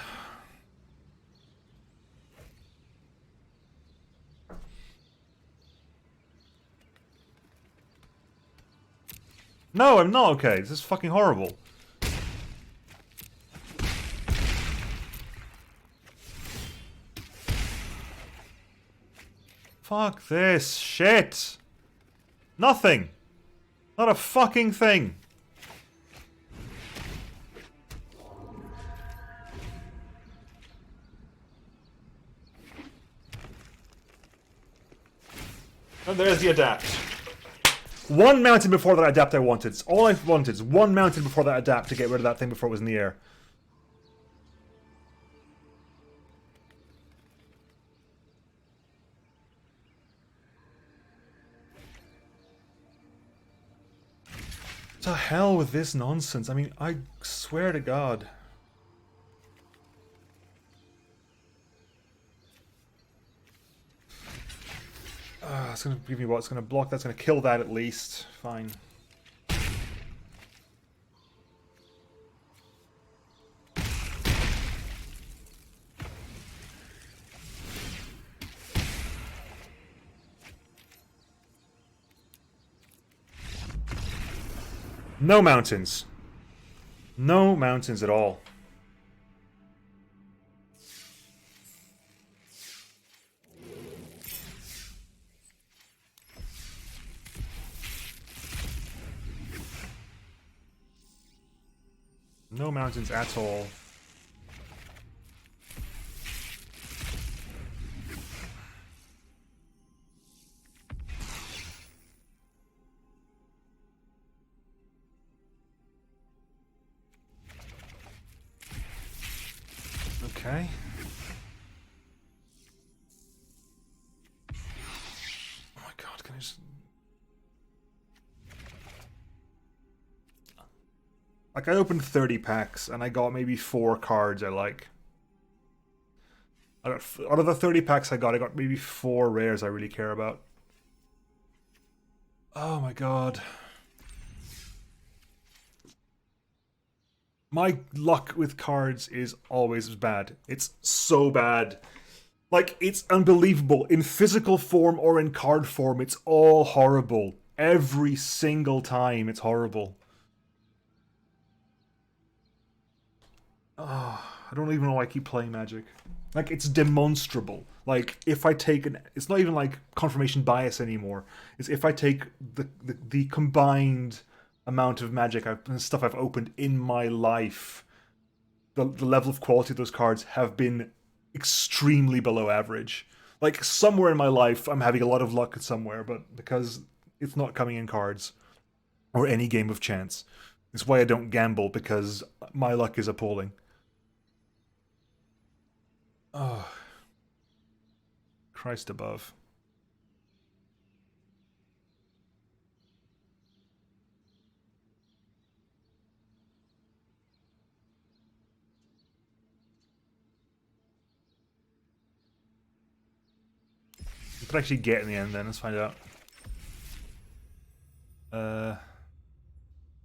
No, I'm not okay. This is fucking horrible. Fuck this shit. Nothing. Not a fucking thing. And there's the adapt. One mountain before that adapt I wanted. It's all I wanted is one mountain before that adapt to get rid of that thing before it was in the air. To hell with this nonsense. I mean, I swear to God. It's gonna give me what? It's gonna block that. It's gonna kill that at least. Fine. No mountains. No mountains at all. No mountains at all. Okay. Oh my god, can I just... Like, I opened 30 packs, and I got maybe 4 cards I like. Out of the 30 packs I got maybe 4 rares I really care about. Oh my god. My luck with cards is always bad. It's so bad. Like, it's unbelievable. In physical form or in card form, it's all horrible. Every single time, it's horrible. Oh, I don't even know why I keep playing Magic. Like, it's demonstrable. Like, if I take an... It's not even, like, confirmation bias anymore. It's if I take the combined amount of Magic stuff I've opened in my life, the level of quality of those cards have been extremely below average. Like, somewhere in my life, I'm having a lot of luck somewhere, but because it's not coming in cards or any game of chance. It's why I don't gamble, because my luck is appalling. Oh, Christ above. We could actually get in the end then, let's find out. The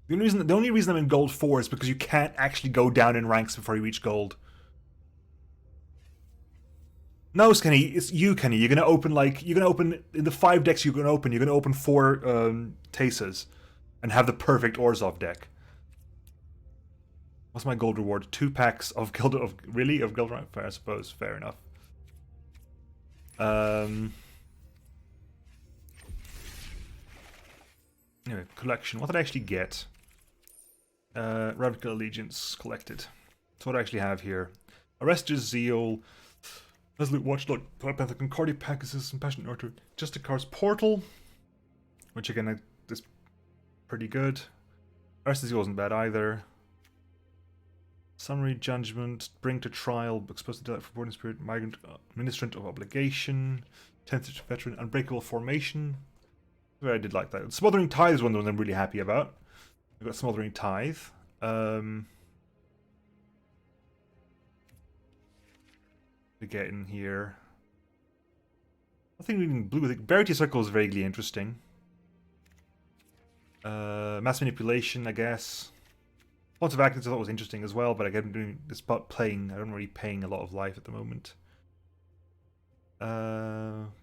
only reason I'm in gold 4 is because you can't actually go down in ranks before you reach gold. No, Kenny, it's you, Kenny. You're gonna open in the 5 decks you're gonna open 4 Tasas and have the perfect Orzhov deck. What's my gold reward? 2 packs of Guild of Guild, I suppose. Fair enough. Anyway, collection. What did I actually get? Ravnica Allegiance collected. So what do I actually have here? Arrested Zeal, Resolute Watchdog, Panther, Concordia, Pegasus, and Passionate Nurture. Just a Car's Portal, which again is pretty good. Arrested Zeal wasn't bad either. Summary Judgment, Bring to Trial, Exposed to Delight for Boarding Spirit, Migrant, Ministrant of Obligation, 10th Veteran, Unbreakable Formation. I did like that. Smothering Tithe is one of them I'm really happy about. I've got Smothering Tithe. To get in here. Nothing really in blue. I think Verity Circle is vaguely interesting. Mass Manipulation, I guess. Lots of Actions I thought was interesting as well, but I'm doing this about playing. I'm not really paying a lot of life at the moment.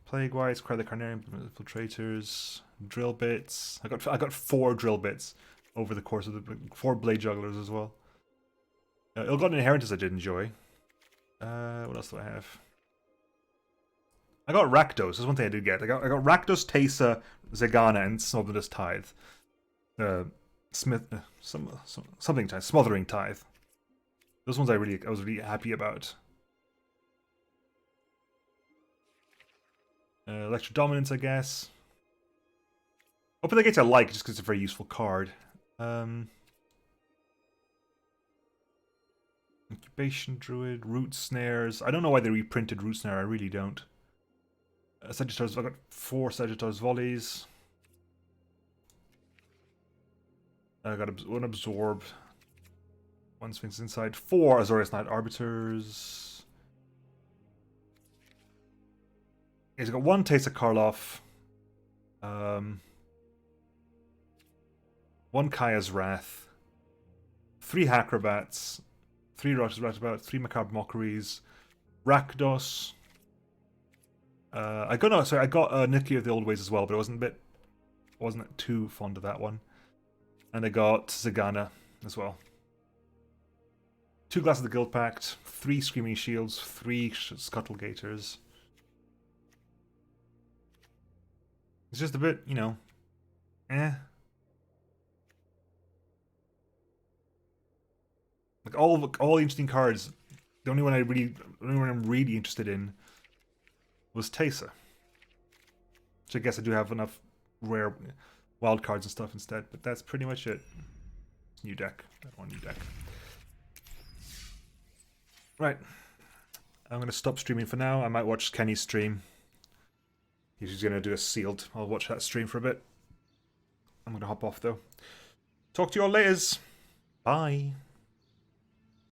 Plague Whites, Cry the Carnarium, Infiltrators, Drill Bits. I got 4 Drill Bits over the course of the 4 Blade Jugglers as well. Ill-Gotten Inheritance I did enjoy. What else do I have? I got Rakdos. That's one thing I did get. I got Rakdos, Teysa, Zegana, and Smothering Tithe. Something Tithe, Smothering Tithe. Those ones I was really happy about. Electro Dominance, I guess. Open the Gates I like just because it's a very useful card. Incubation Druid, Root Snares. I don't know why they reprinted Root Snare, I really don't. Sagittarius, I've got 4 Sagittarius Volleys. I got 1 Absorb. 1 Sphinx Inside. 4 Azorius Knight Arbiters. He's got 1 Teysa Karloff. 1 Kaya's Wrath. 3 Acrobats. 3 Rockabouts. 3 Macabre Mockeries. Rakdos. I got Nikki of the Old Ways as well, but I wasn't too fond of that one. And I got Zegana as well. 2 Glass of the Guild Pact. 3 Screaming Shields. 3 Scuttle Gators. It's just a bit, eh. Like all the interesting cards, the only one I'm really interested in was Teysa. Which I guess I do have enough rare wild cards and stuff instead, but that's pretty much it. New deck. That one new deck. Right. I'm gonna stop streaming for now. I might watch Kenny's stream. He's going to do a sealed. I'll watch that stream for a bit. I'm going to hop off though. Talk to you all later. Bye.